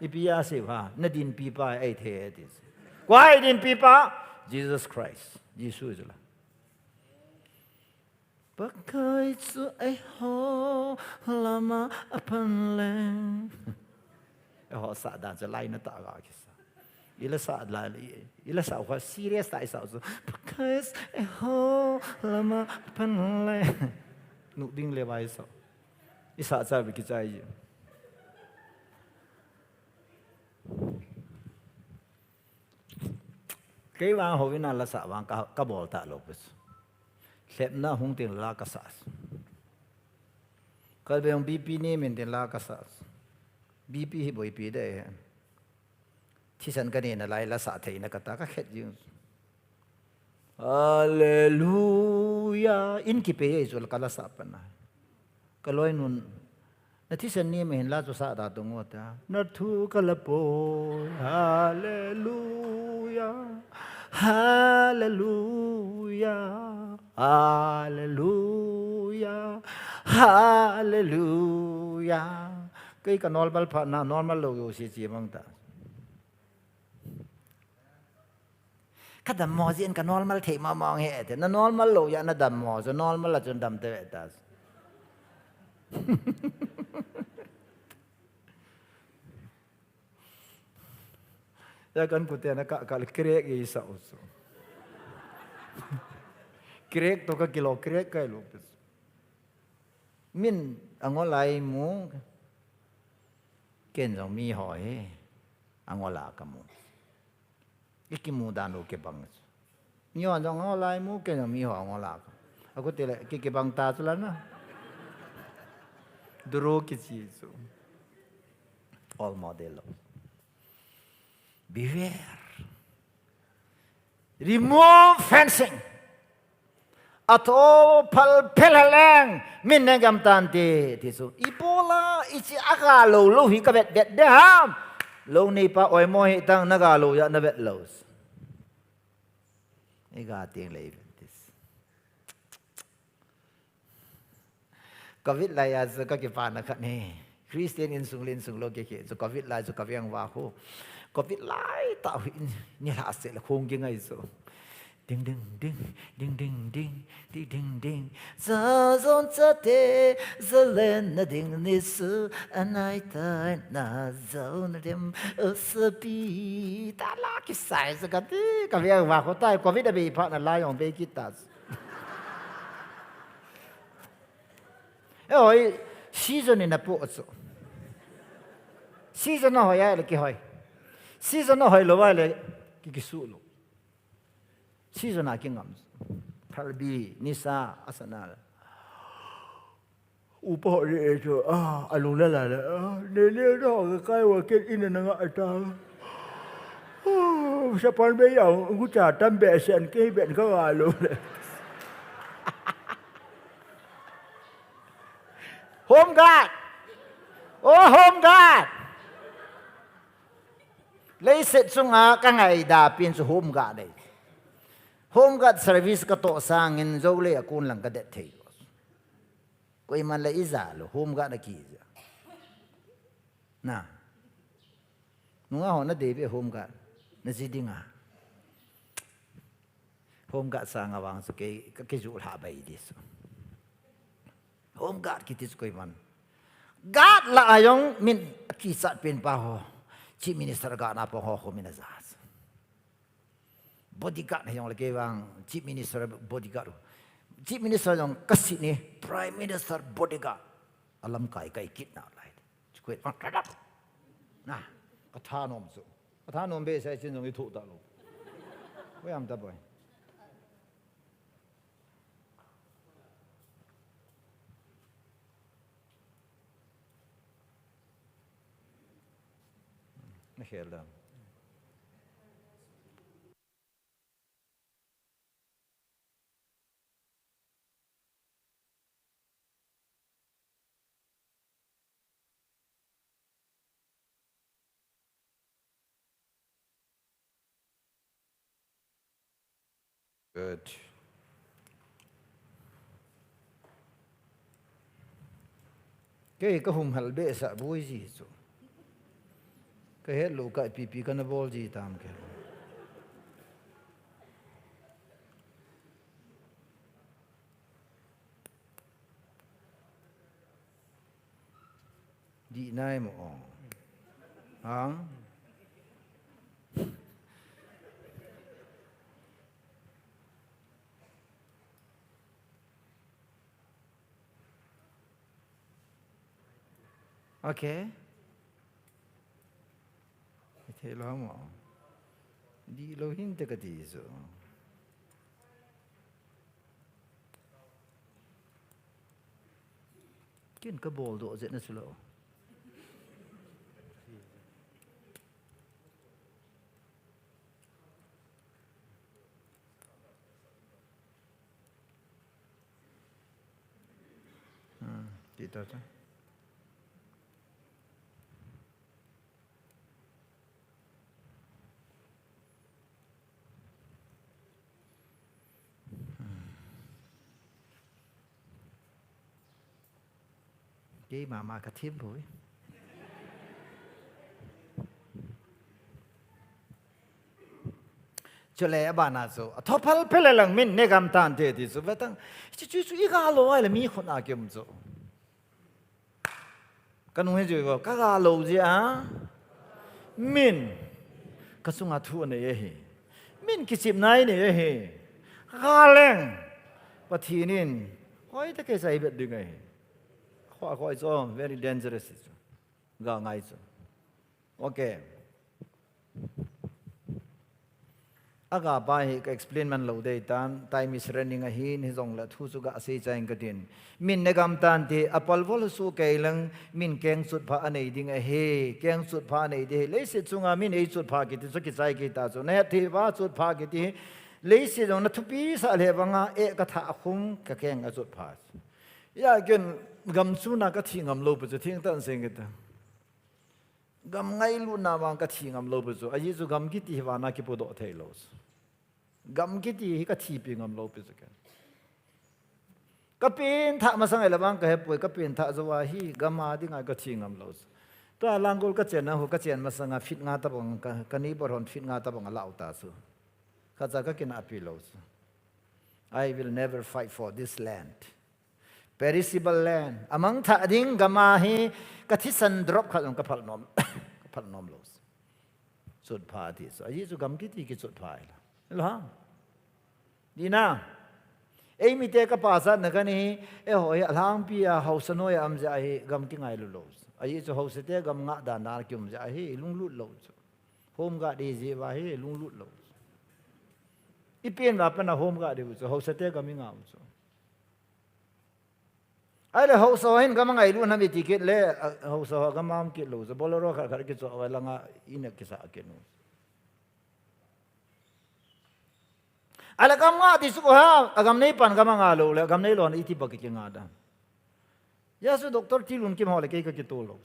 ipia se ha na din pi pa ai the ti why din pi pa Jesus Christ Jesus la ba kai su ai ho lama apan le ho sa daจะไล่na ta ga ki sa ila sa la ila sa wa serious ta sa so ba kai ai ho lama apan le nu ding le vai so isa cha bi ki chai cái vang hồi na la sa vang ka bol ta lo pes lep na hung tin la ka sa kal be bp ni men tin la ka sa bp hi boi pi de thi san ka ni na lai la sa thei na ka ta ka khet jing hallelujah in ki pe ye zul ka la sa pa na ka loi nun na thi san ni men la zo sa da to ngota na thu ka la po hallelujah hallelujah hallelujah hallelujah cái normal pha na normal lo yo si chi mang ta ka dam mo zin ka normal the ma mong he te na normal lo ya na dam mo so normal la chon dam te ta ya kan putia na ka krek i sa uso krek to ka kilo krek kai lo min angolai mu ken jong mi hoi angola ka mu ikimu dan lo ke bang nyo jong angolai mu ken jong mi ho angola aku tele ke bang ta tu la na duro ki chi so all model beware. Remove fencing. Ato pal pelaleng min negam tante tisu. Ibola ichi agalo lo hi ka vet dam. Lo ni pa oi mo hi tang nagalo ya na vet los. Iga ting le tis. Covid la ya ka ki pa na ka ni. Christian in sunglin sunglo ke ke so covid la so ka yang wa ho. Covid lai tạo hiện như là sẽ là khôn như ngày rồi ding ding ding ding ding ding ding ding ding giờ dọn cho thế giờ lên na ding ni su anai ta na giờ na dem pi ta la cái sai giờ cái việc vào có tay Covid đã bị phát là lai on be kita ơi season in a pot season nó hỏi ai là cái hỏi season nó hỏi lo vai le ki su lo season na ki ngam thalbi nisa asana upo re cho alu la la ne ne ro kai wa ken in na nga ta Sapormeina ku cha tam be sen ke ben ka ga lo home guard home guard lấy set sung ka ngai da pin su home guard dei home guard service ka to sang in zo le akun lang ka det thei koi man la iza lo home guard ki na nunga ho na de be home guard na jidinga home guard sang awang su ke ju ha bai dis home guard ki tis koi man guard la ayong min ki sat pin pa ho Chief Minister ga na po ho minazas bodyguard hay yang lagi bang chief minister bodyguard chief minister yang kasih ni prime minister bodyguard alam kai kit nak lai kuat bang kadap nah kata nom be saya jen jong itu tak lo apa yang tak boy ni helam good cái hùng hal be sa bui gì so cái hết lũ cái pi cái nó bol gì tam cái đi nay mà hả okay thế lo mà đi lâu hin tới cái gì rồi cái bol độ dễ nó slow đi tới cái mà cái thiếp rồi cho lẽ bà nào rồi thọ phật phật là mình nên làm tan thế thì rồi vậy tăng chỉ ý cái lỗ là mi khôn à kiếm rồi cái nông nghiệp rồi cái lỗ gì à mình cái sung à thu này ấy mình cái chim này này ấy cái leng và thì nên hỏi tất cái gì biết được ngay khỏi cho very dangerous gà ngay cho okay aga bai ka explain man lo dei tan time is running a hin hi zong la thu chu ga se chaing ka din min ne gam tan ti apal vol su ke lang min keng sut pha anei ding a he keng sut pha nei de le se chunga min ei sut pha ki ti chu ki chai ki ta chu ne thi wa sut pha ki ti le se jong na thupi sa le banga e ka tha khum ka keng a sut pha ya gen gam chu na ka thi ngam lo bu chu thing tan seng ka gam ngai lu na wang ka thi ngam lo bu chu a ji chu gam ki ti wa na ki pu do thei lo gam ki ti ka thi pi ngam lo bu chu ka pin tha ma sang ai la bang ka he poi ka pin tha zo wa hi gama ding ai ka thi ngam lo ta langol ka chen na ho ka chen ma sanga fit nga ta bang ka ni bor hon fit nga ta bang la ta su ka za ka kin api lo I will never fight for this land perishable land among tha ding gama hi ka thi san drop kha ka phal nom lo sut pha ti so ai chu gam ki ti ki sut pha la ha di na ei mi te ka pa sa na ka ni e hoi alang pi a house no ya am ja hi gam ki ngai lo ai chu house te gam nga da na kyum ja hi lung lut lo home ga de ji wa hi lung lut lo i pien wa pa na home ga de chu house te gam nga chu ai le house hin gam ngai lu na mi ticket le house ga mam ki lo zo bolero kha khar ki chu wa la nga ina ki sa ke no ala gam nga ti su ha agam nei pan gam nga lo le gam nei lo na iti ba ki nga da ya su doctor ti lun ki ma le ke ka ki to lo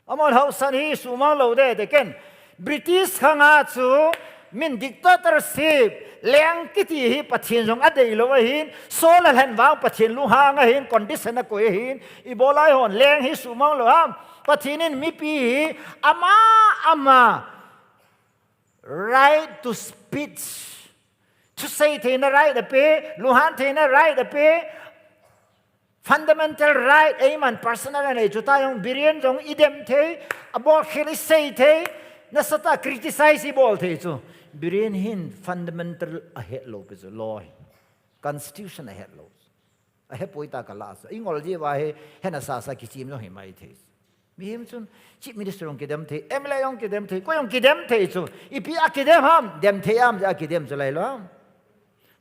amol house san hi su ma lo de ken british khanga chu min dictatorship leng ki ti hi pathin jong adei lo hin sola han wang pathin lu ha nga hin condition ko hin I bolai hon leng hi su ma lo ham pathinin mi pi ama right to speech to say the right the pe luhan the right the pe fundamental right man personal nei chu ta yong birian jong idem the abol khili say the na sata criticize bol the chu brain hin fundamental a head lo pe law constitution a head lo a head poita ka la so ingol ji wa he hena sa ki chim no he mai the mi hem chun chief minister ong kedam the emla ong kedam the ko ong kedam the chu ipi a kedam ham dem the am ja kedam chu lai lo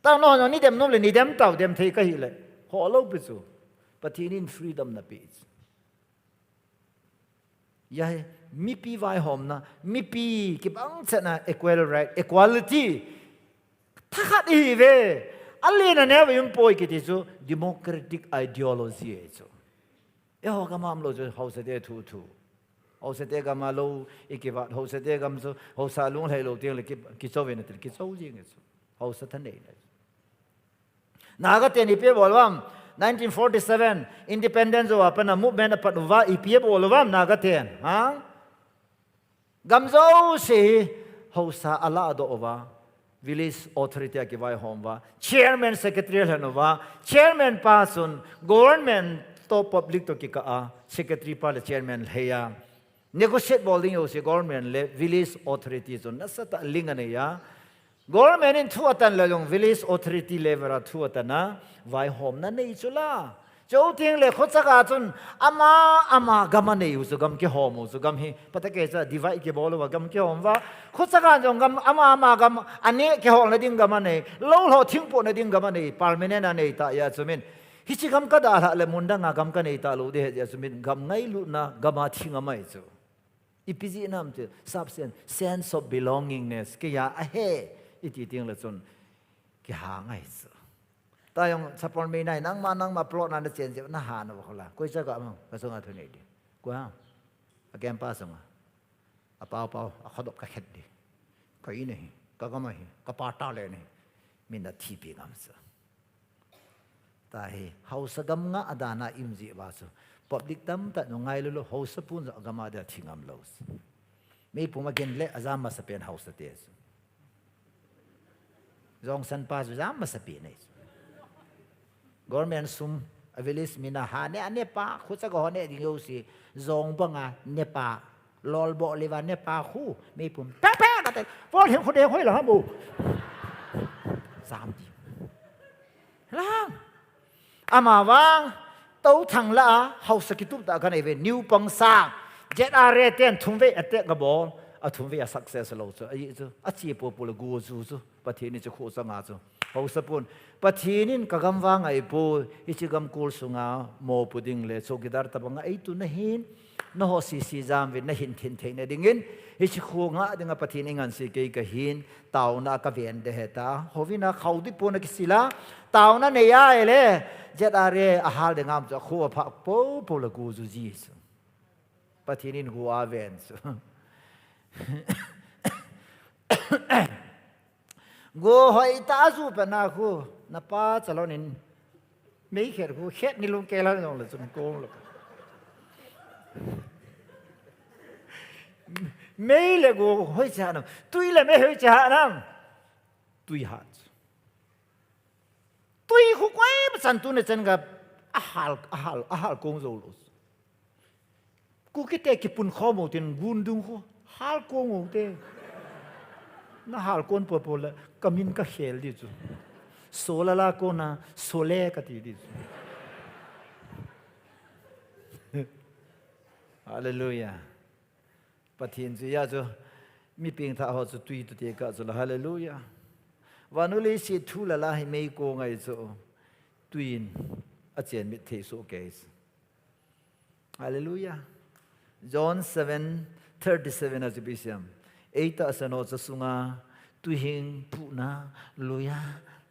ta no ni dem no le ni dem tau dem the ka hi le ho lo pe chu patinin freedom na pe ya mi pi vai hom na mi pi ki bang chana equal right equality thakat hi ve ali na ne yum poi ki ti chu democratic ideology e chu e ho ka mam lo chu ho se de thu ho se de ga ma lo ikibat ho se de gam chu ho sa lung hai lo tiang le ki cho ve na ti ki cho ji nge chu ho sa than nei na ga te ni pe bol wam 1947 independence wa pana movement apat wa ipie bol wam na ga ten ha gamzo se hosa ala do ova village authority ki vai hom wa chairman secretary hanova chairman pasun government to public to ki ka secretary pa le chairman heya negotiate bowling o se government le village authority zon nasata linga ne ya government in thuatan la long village authority level thuatana vai hom na nei chula châu tiếng le khot saka chun ama gama nei u gam ki hom u gam hi patake cha divide ki bol wa gam ki hom wa khot saka jong gam ama gam ane ki hom na ding gama nei loulho thing po na ding gama nei permanent na nei ta ya chumin hi chi gam ka da la le munda nga gam ka nei ta lo de ya chumin gam ngai lu na gama thing amai chu ipiji nam te substance sense of belongingness ki ya a he iti ting le chun ki ha ngai chu ta yung Sapormeina nang ma plot na chen je na ha na ba la koi cha ga ma ka so nga thu nei di kwa again pa so nga a pau a khodop ka khet di ka i nei ka ga ma hi ka pa ta le nei min da thi pi ngam sa ta hi house gam nga adana im ji ba so public tam ta no ngai lo house pun ga ma da thingam lo me pu ma gen le azam ma sa pen house te zong san pa zam ma sa pi nei government sum avilis mina ha ne ane pa khu cha go ne ding yo si zong banga ne pa lol bo le wa ne pa khu me pum pa na te fo hiu khu de hoi la ha bu sam di la ama wang tau thang la house ki tup da kan eve new pang sa jet are ten thum ve attack ga bo a thum ve a success lo chu ai chu a chi po po le go chu chu pathe ni chu kho sa nga chu house pun pathinin kagam wang ai po ichigam kul sunga mo puding le chokidar tabanga ai tu na hin no ho si jam ve na hin thin thein na dingin ichi khunga dinga pathin ingan si ke ka hin tauna ka ven de heta hovina khaudi po na kisila tauna ne ya ele jet are a hal de ngam cha khu pha po la gu zu ji pathinin hu a ven go hoi ta zu pa na khu na pa chalonin mei khet khu khet ni lung ke la no la chun ko lo mei le go hoi cha na tui le me hoi cha na tui ha tui khu kwai pa san tu ne chen ga a hal kong zo lo ku ki te ki pun kho mo tin gun dung khu hal kong mo te na hal kon po la kamin ka khel di chu sola la ko na sole ka ti di hallelujah pathin ji ya chu mi ping tha ho chu tui tu te ka chu hallelujah vanuli si thu la la hi mei ko ngai chu tuin a chen mi the so case hallelujah John 7:37 as bisiam eita asano sunga tuhing puna luya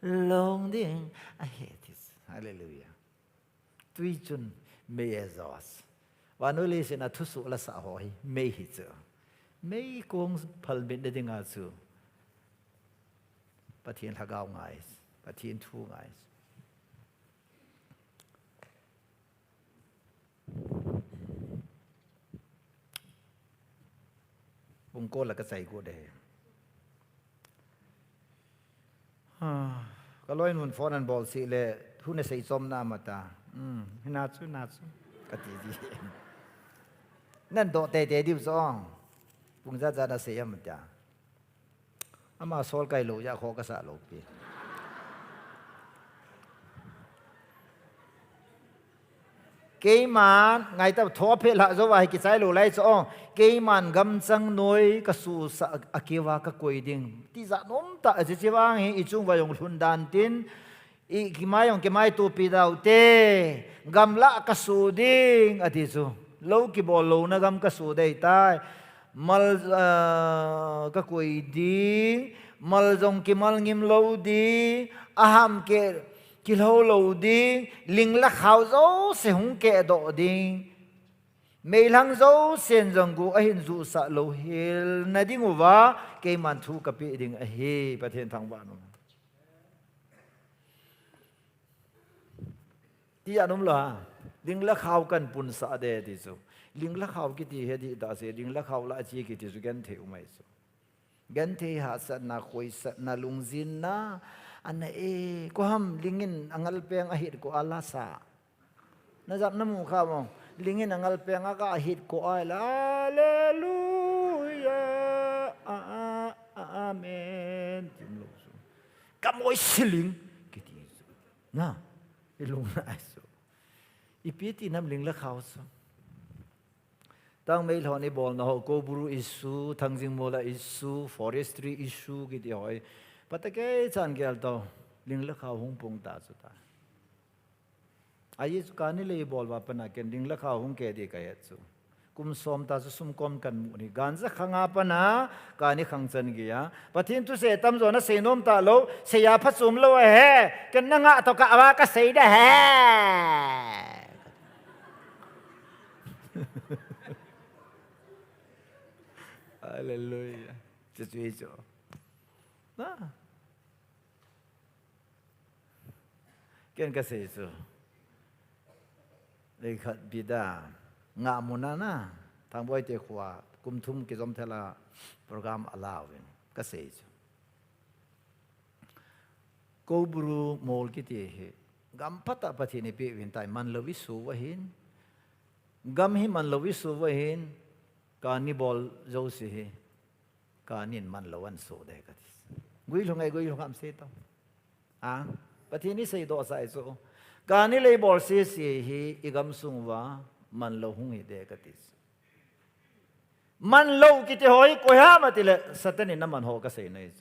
long ding I hate this hallelujah tui chun me exhaust vanuli sina thusu la sa hoi me hi chu me kong phal bin de dinga chu pathin thagau ngai pathin thu ngai bung ko la ka sai ko de ka loi nun phone an bol si le thu ne sei som na mata na chu ka ti ji nan do te diu song bung za na sei am ta ama sol kai lo ya kho ka sa lo pi cái man ngày ta thọ phê lạ do vậy cái trái lù lấy cho cái man gam chang noi ka su sa akiwa ka koi ding ti za nom ta je wang hi chung wa yong hun dan tin i kimai yong kimai tu pi dau te gam la ka su ding ati chu lo ki bol lo na gam ka su dei tai mal ka koi ding mal jong ki mal ngim lo di aham ke kihou lo đi linh la khao dấu se hung kẹ độ đi mấy lăng dấu sen rong gu ahin du sa lo hil na đi ngủ vá cái màn thu cà pi ding a hiประเทศทางบ้านที่อันนั้นล่ะลิงละขาวกันปุ่นสะเดดิสุลิงละขาวกิติเฮดิตาเสลิงละขาวละจีกิติสุกันเทอุไม่สุกันเทหาสันนาคุยสันนาลุงจินนะอันนี้ก็ห้ามลิงอินอังลเปียงอาหิตก็อัลลาสานะจับน้ำมูกข้าวมองลิงอินอังลเปียงก็อาหิตก็อัลเลลูยาอาเมนจิมลูกกำมวยสิลิงกิติสุนะไปลงไหนสุอีพีที่น้ำลิงละเขาสุตั้งไม่ถอนในบอลนะฮะโกบรูอิสูทั้งจิงโมลาอิสูฟอเรสตรีอิสูกิติหอยปัตตะเกยจันเกลโตลิงละข้าวหงปงตาสุดท้ายอายุการนี่เลยบอกว่าปนักเกนลิงละข้าวหงเกดีกายสุกุมสมตาสุสุมกอมกันมุนีการจะขังอาปนาการนี่ขังจันกียาปะทินตุเสตัมโซนะเสนมตาโลเสียพัดสุมโลเฮกันนังอะตกะว่ากะเสยได้เฮฮาเลลูยาจะช่วยจ่อนะเก่งกษตรสุเลยขัดบิดางามุนานะทางบอยเตขวากุมทุมกิจอมเทลาโปรแกรมอลาวินกษตรกูบรูโมลกิติเหกัมพัตตปฏิเนปิวินไตมันลวิสุวะหินกัมหิมันลวิสุวะหินการนิบอลโจสิเหการนินมันลวันโซเดกัติกุยลงไงกุยลงคำเสตองปฏินี้ใส่ตัวใส่โซการนี้เลยบอลเสียเสียฮีอีกำสุงว่ามันโลหุงฮิเดกัติสมันโลกิติหอยกุยฮามาติเลสัตนินน้ำมันหอกเสยในโซ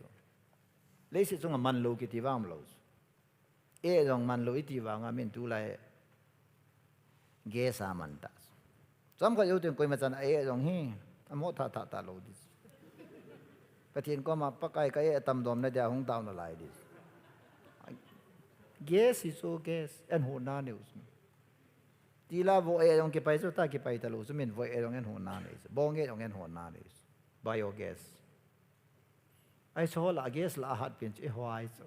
เลยสิจงมันโลกิติว่างโลจงมันโลอิติว่างามินตุไลเกสามันตาจำก็อยู่ถึงกุยมาจันจงฮีอโมท่าโลดิปฏินก็มาปะไก่ตำดอมในเดียหงดาวน์อะไรดิเกสอิโซเกสอันหัวหน้าเนี่ยทีละโวเอลงเก็บไปสุดท้ายเก็บไปตลอดสมินโวเอลงเงินหัวหน้าเนี่ยบองเงินเงินหัวหน้าเนี่ยไบโอเกสไอ้โซล่าเกสละหัดเป็นไอ้หัวไอ้โซ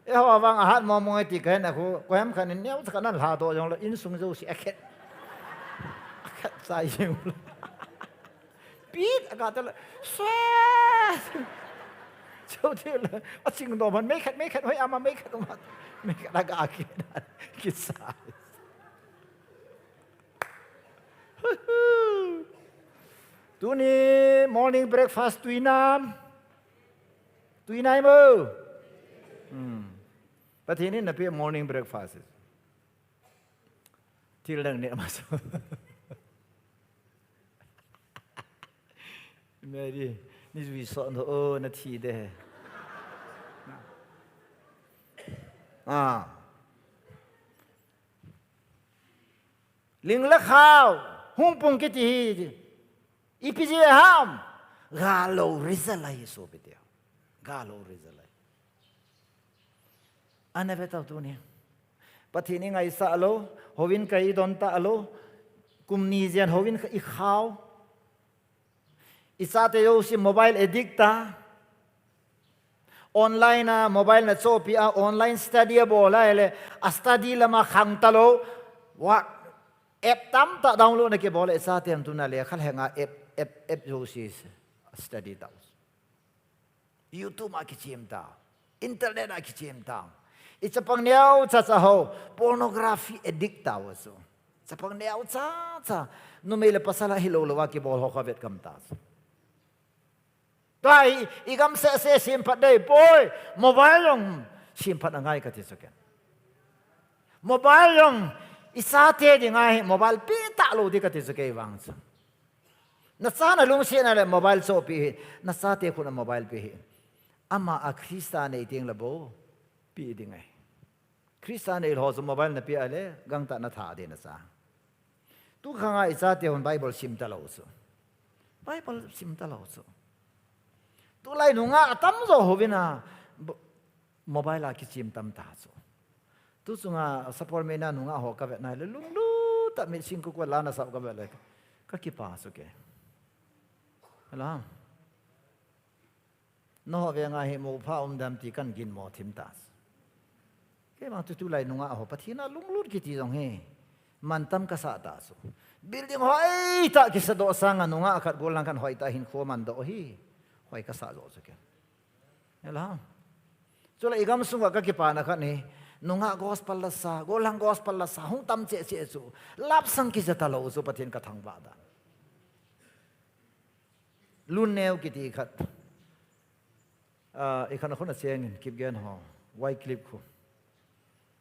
ไอ้หัววางหัดมองไอ้ที่กันนะคู่ก็เห็นขันนี้เนี่ยสักนั้นหาตัวจงละอินสุงโจสิเอ็ดใส่ยังปีดอากาศจะเลยแซ่เจ้าที่เลยว่าสิ่งต่อมันไม่ขัดเฮ้ยอามาไม่ขัดมาไม่ขัดอากาศคิดสายตัวนี้ morning breakfast ตุยน้ำมือประเทศนี้นะพี่ morning breakfast ที่เรื่องนี้มาสแม่ดินี่วิสอนนาทีเด้ลิงละข้าวหุ่งปงกิติอีพีจีห้ามกาโลริซาไลโซเปเดียวกาโลริซาไลอันนี้เป็นตัวนี้ปฏินี้ไงสาโลฮวินไกดอนตาโลกุมนีเจียนฮวินอีข้าวอิสาเตโยสิโมบายเอดิกตาออนไลน์นะโมบายนะโซปีอาออนไลน์สตัดดี้บอลอะไรเลยอัสตัดดี้ละมาขังตลอดว่าแอปตั้มตะดาวน์โหลดนะเก็บบอลอิสาเตมตุนาเลยขันแหงแอปโยสิสตัดดี้ตาวยูทูบมาคิดเชื่อมตาวอินเทอร์เน็ตมาคิดเชื่อมตาวอิจะพังเนียวจ้าจ้าโฮพอร์โนกราฟีเอดิกตาวสุจะพังเนียวจ้านุ่มเอเลปัสสาวะฮิโลลว่าเก็บบอลฮอกาเวตกัมตาป ตัวอีกำเสซิมพัดได้ป่วยโมบายลงซิมพัดง่ายกันที่สุดโมบายลงอิสาเทยังไงโมบายปีตาลูดีกันที่สุดวางซะนัสานลุงเสียนั่นแหละโมบายโซปีนัสาเทคุณโมบายปีอามาคริสตานในเตียงละโบปียังไงคริสตานในหัวสมโมบายนับปีอะไรกังตานาถาเดนัสาทุกครั้งอิสาเทคุณไบเบิลซิมตลอดสุไบเบิลซิมตลอดสุตัวไล่หนุ่งตั้มโซโหวินาโมบายลาคิซิมตั้มตาสุตัวสุงสัปปอร์เมน่าหนุ่งหัวกับแบบนั้นเลยลุงลูแต่มีสิ่งกุกวลานาสับกับแบบเลยก็คิดป่าสุเกะอะไรน้องเวียงไงเหมูพาดำตีกันกินหมอทิมตาสแค่บางตัวไล่หนุ่งหัวปะทีน่าลุงลูคิดที่ตรงเฮมันตั้มกษัตริย์ตาสุบิลดิ้งหอยตาคิสโดสังหนุ่งขัดโกลังกันหอยตาหินโคมันโดฮีหอยกษัตริย์โลสุเกะอะไรจุดอีกคำสุงก็คิดป่านะครับนี่นุ่งกอสปัลลัสซาโกลังกอสปัลลัสซาหงตั้มเจเจสุลับสังกิจตาโลสุปะเทนกระทังบาดาลุนเนวกิติขัดอีกคนคนเสียงคลิปเกินหอไว้คลิปคู่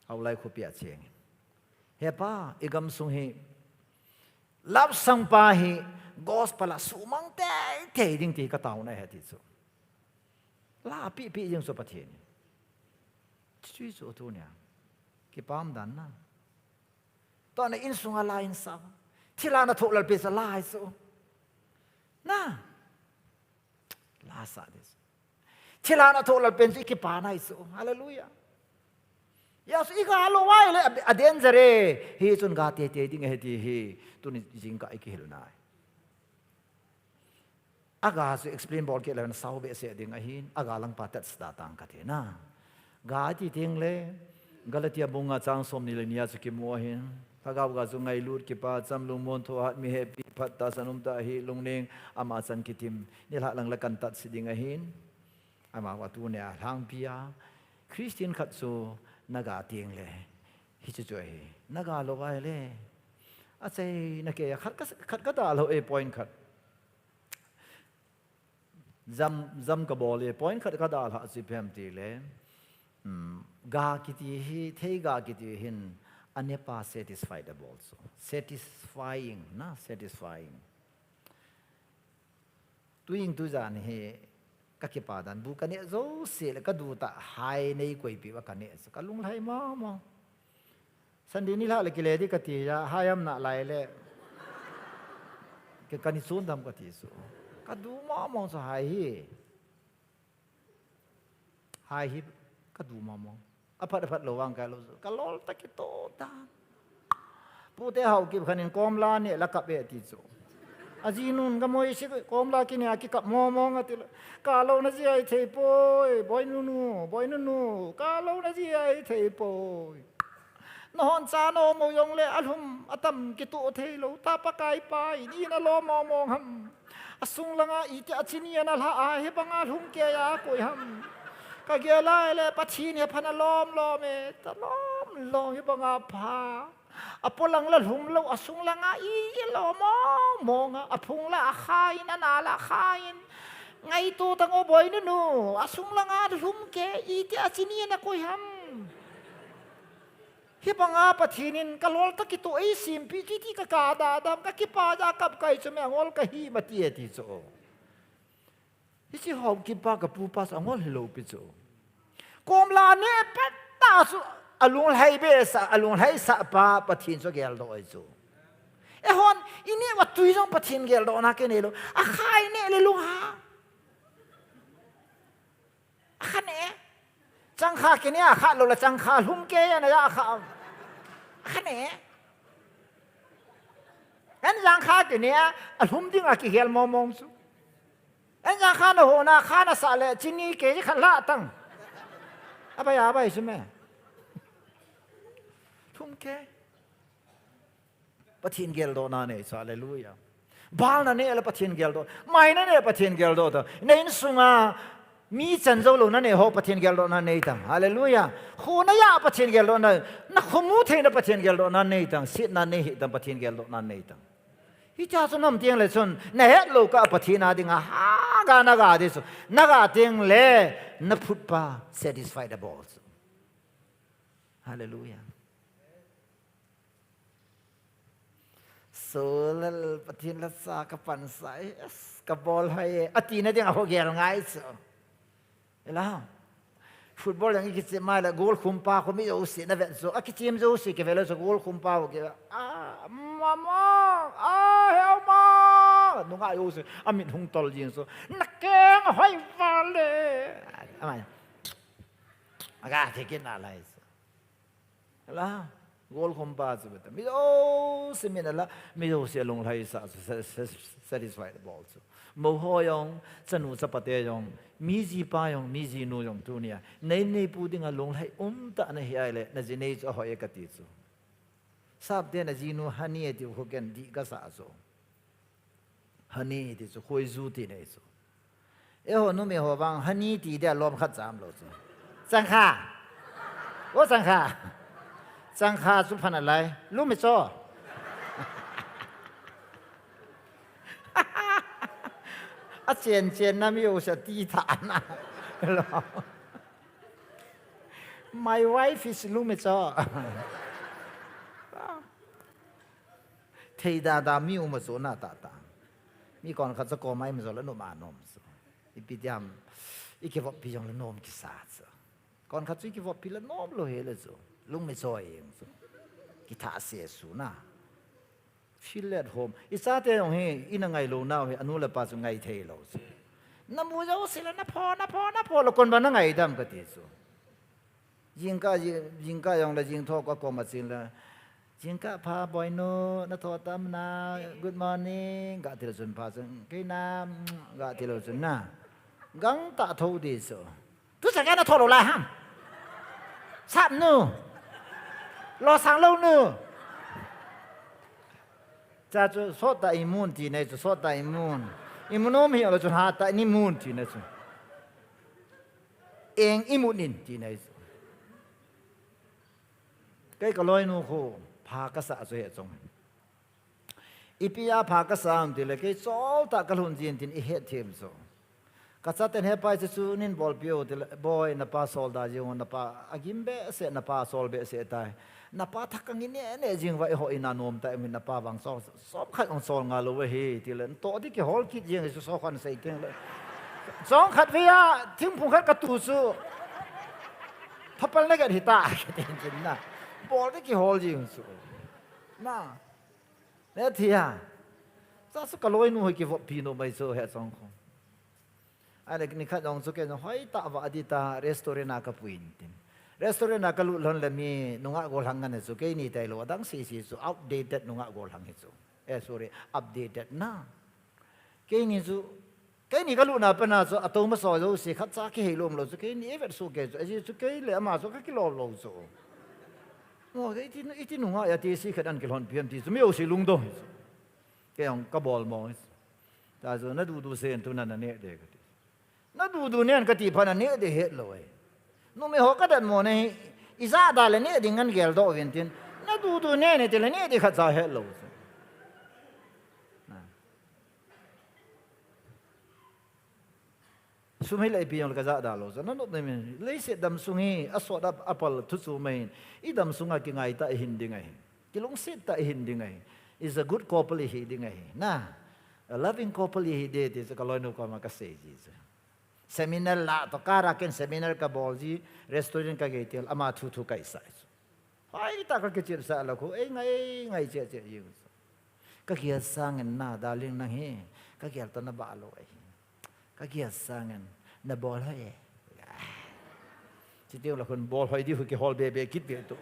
เอาไล่คู่เปียเสียงเฮป้าอีกคำสุงเฮลับสังปาเฮกอสปัลลัสสุมังเตเทดิ้งตีกระตาวในเหตุสุลาปียังสุปะเทนช่วยสู้ตัวเนี่ยกี่ปามดันนะตอนนี้อินสุงอะไรอินสาวที่ลานาทุลเป็นสลายสู้นะลาสาดิสที่ลานาทุลเป็นสิ่งกี่ปานาสู้ฮาเลลูยาอย่าสิกาโลไว้เลยอเดนเจเรฮีจุนกาเตเตดิ้งเฮตีฮีตัวนี้จริงก็ไอ้กิฮิลนายอากาศ explain บอกเกี่ยวกับสาวเบสเสียดิ้งหินอากาศลังปัตตสตาตังกันเถอะนะกาจีทิ้งเลยกาลตียบุงอาจางสมนิลเนียสุกิมัวหินพระกาวกาจุงไงลูดกิปาจำลุงมนทวัดมีเฮปีพัตตาสนุมตาหิลุงเนงอามาสันกิติมนี่ละลังละกันตัดสิดิ้งหินอามาวัตุเนี่ยทางพิยาคริสเตียนขัดสูนักาทิ้งเลยฮิจจ่วยนักาโลไว้เลยอาศัยนักเกยขัดก็ตาเราpoint ขัดจำกระบอกเลย point ขัดก็ตาเราสิเพิ่มตีเลยกาคิดที่เทกาคิดที่หินอันนี้ป้า satisfied also satisfying นะ satisfying ตัวยิงตัวจานเฮก็คิดป่าดันบุกันเนี่ยโซ่เสียแล้วก็ดูตาหายในกุยปีว่ากันเนี่ยก็ลุงไหมามองสันดีนี่ละเลยกิเลสที่กติยาหายำหน้าไหลเลยก็กันนี่สูนทำกติสูก็ดูมองสหายหายก็ดูมองอภัดระวังกันรู้ก็ลอลตะกิโตตาผู้เที่ยวกิบขันินกอมลาเนี่ยละกับเบติโซอาจีนุนก็มวยสิกอมลากินเนี่ยกิกับมองกันติละกาโลนะจีไอเทปอยบอยนูกาโลนะจีไอเทปอยนอนซาโนโมยงเลอลุมอตัมกิตุเทโลตาปะกายไปนี่นะโลมองหัมอสุงลังอีเจอชินีนะละอาเฮบังอาลุงเกียากุยหัมก็เกี่ยวไล่เลยปัจฉีเนี่ยพันล้อมเอตล้อมให้บังอาภาอพลังละหุ่มละอสุงละงาอีล้อมองอพุงละอาคายนั่นนาละคายไงตัวตั้งอบอยนู่นอสุงละงาหุ่มแกอีเจอชินีนะกุยฮัมให้บังอาปัจฉีนินก็ลอลตะกิตัวไอซิมพีจีที่กะกาดาดำกะกิปาจากับไก่จะไม่งอลกะฮีมาเตียติโซที่หอบกินปลากับปูปลาสังวรฮิโลปิโซกอมลาเนี่ยเป็ดตาสุอลุงไฮเบสอลุงไฮสะปาปะทินโซเกลโดไอโซฮอนอินี่วัดตุยจงปะทินเกลโดนักเนโลอาคายเนี่ยเลยลุงฮะอาคาเนี่ยจังคาเกเนี่ยอาคาโลละจังคาลุงเกยนะอาคาเนี่ยงั้นจังคาเกเนี่ยลุงดิ้งอากิเฮลมองสุเอ็งข้าโนโหนาข้านาสาเลจินีเกจิขันละตั้งอะไรใช่ไหมทุ่มแค่ปะทินเกลโดนาเนี่ยสาเลลุยาบาลนั่นเนี่ยละปะทินเกลโดไม่นั่นเนี่ยปะทินเกลโดตัวในอินสุงามีจันโจลุนั่นเนี่ยโหปะทินเกลโดนั่นเนี่ยตั้งฮาเลลูยาโหนายาปะทินเกลโดนั่นนักขมูเทนปะทินเกลโดนั่นเนี่ยตั้งสินั่นเนี่ยตั้งปะทินเกลโดนั่นเนี่ยตั้ง hi cha so nam tiang le chon na het lo ka pathina dinga ha ga na ga de so na ga tiang le na phut pa satisfied the balls. Hallelujah. So lal pathin la sa ka pan sai ka ball hai ati na ding a ho gel ngai so ela football yang ikit mai la goal khumpa ko mi o si na vet so akitim zo si ke velo so goal khumpa o ke mama help ma no ngai o si amit hung tol jing so nakeng hoi vale amai aga tekin na lai so ela goal khumpa so bet mi o si mi na la mi o si long lai sa satisfied the ball so mo ho yong chanu chapate yong mi ji pa yong mi ji nu yong tu nia nei nei pu ding a long lai ta na hi ai le na ji nei cho ho e ka ti chu sab de na ji nu hani e ti ho ken di ka sa so hani ti chu khoi zu ti nei so e ho nu me ho bang hani ti de lom khat jam lo chu chang kha o chang kha chu phan alai lu me cho a chen na mi o sa ti tha na my wife is lu me cho thei da mi o ma so na ta mi kon kha sa ko mai ma so la no ma nom so i pi jam i ke vop pi jong la nom ki sa so kon kha chu ki vop pi la nom lo he le so lu me cho eng so ki tha se su na feel at home isa te yong he ina ngai lo now he anu la pa su ngai thei lo so na mu jo sila na pho lo kon ba na ngai dam ka ti so jing ka yong la jing tho ko ma sin la jing ka pha boy no na tho tam na good morning ga ti lo sun pa sun ke na ga ti lo sun na gang ta tho di so tu sa ga na tho lo la ham sap nu lo sang lo nu cha chu so ta imun ti nei chu so ta imunom hi lo chu ha ta ni mun ti nei chu eng imunin ti nei chu kai ka loi nu khu pha ka sa so he chong ipia pha ka sa am ti le ke so ta ka lun jin tin I he them so ka cha ten he pai chu nin bol pio ti boy na pa sol da jong na pa agimbe se na pa sol be se tai na pa thakang ne jing vai ho ina nom ta min na pa wang so khat ong sol nga lo we he ti len to di ke hol kit jing so khan sei teng le song khat via thim phung khat ka tu su thapal ne ga hita ke tin na bol di ke hol jing su na ne thia sa su ka loi nu ke vo pi no mai so he song khong ale ni khat ong su ke no hoi ta wa di ta restaurant na ka puin tin restaurant na kalu lon le mi nunga gol hangan su ke ni tai lo dang si su outdated nunga gol hang su sorry updated na ke ni kalu na pa na so ato ma so lo si khat cha ke he lom lo su ke ni ever su ke su ke le ma so ka ki lo lo su mo iti nunga ya ti si khadan ke lon pm ti su mi o si lung do ke ong ka bol mo ta so na du sen tu na ne de ka ti na du ne ka ti pha na ne de he lo no me ho ka dan mo ne isa da le ne dingan gel do vin tin na du ne te le ne de kha za he lo sumai lai pi yong ka za da lo na no ne le se dam sungi aso da apal thu su mai I dam sunga ki ngai ta hin dingai ki long sit ta hin dingai is a good couple hi dingai na a loving couple hi de te ka lo no ka ma ka se ji seminar la to kara ken seminar ka bolji restaurant ka getel ama thu kai sai hai ta ka ke chir sa la ko ei ngai che yu ka kia sangen na daling na he ka kia ta na ba lo ai ka kia sangen na bol hai chi teu la kon bol hai di hu ke hol be kit be to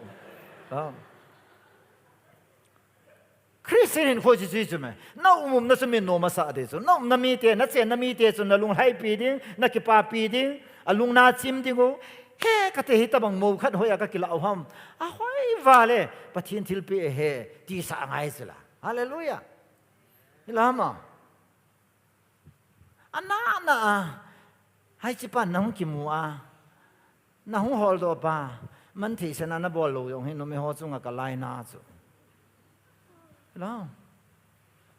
Christian ho chi chi me na na se me no ma sa de so na mi te na chen na mi te so na lung hai pi ding na ki pa pi ding alung na chim ding go he ka te hi ta bang mo khat hoya ka ki la ham a hoi vale pathin thil pi he ti sa ngai sila hallelujah ilama ana hai chi pa nang ki mu a na hu hol do pa man thi sana na bol lo yong he no me ho chunga ka lai na chu no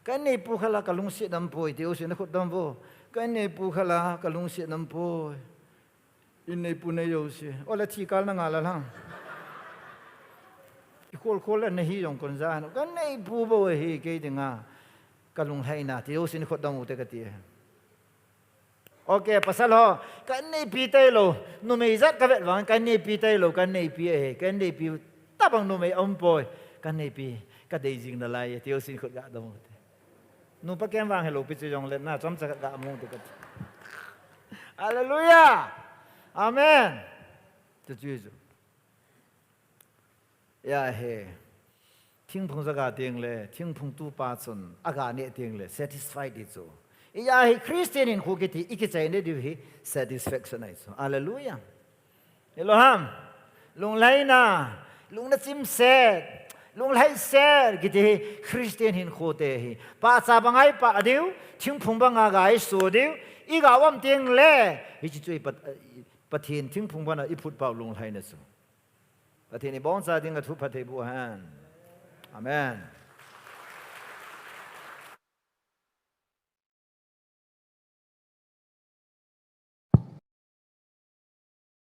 cái này pu khala kalung si nam poi tiêu si na khut dam vô cái này pu khala kalung si nam poi in này pu này yo si ola thi kal na ngala lang khol là này hi yong kon za no cái này pu bo hi ke dinga kalung hai na tiêu si na khut dam te ka ti ok pasal ho cái này pi tay lo nu mei zat ka vet wang cái này pi tay lo cái này pi cái này pi ta bang nu mei om poi cái này pi cái dei jing na lai tiêu si khut ga dam nu pa kem wang hello pi chu yong le na chom cha ga mong te ka hallelujah amen tu ju ya he thing phung zaga tiang le thing phung tu pa chun aga ne tiang le satisfied di chu ya he christian in khu ki ti ikchai ne di hi satisfaction ai chu hallelujah eloham lung lai na lung na chim set lung lai set ki ti christian in khu te hi pa cha bangai pa diu thing phung banga gai su diu i ga wam tiang le hi chi chui pathin thing phung bana i phut pa lung lai na chu pathin i bon sa ding a thu pathe bu han amen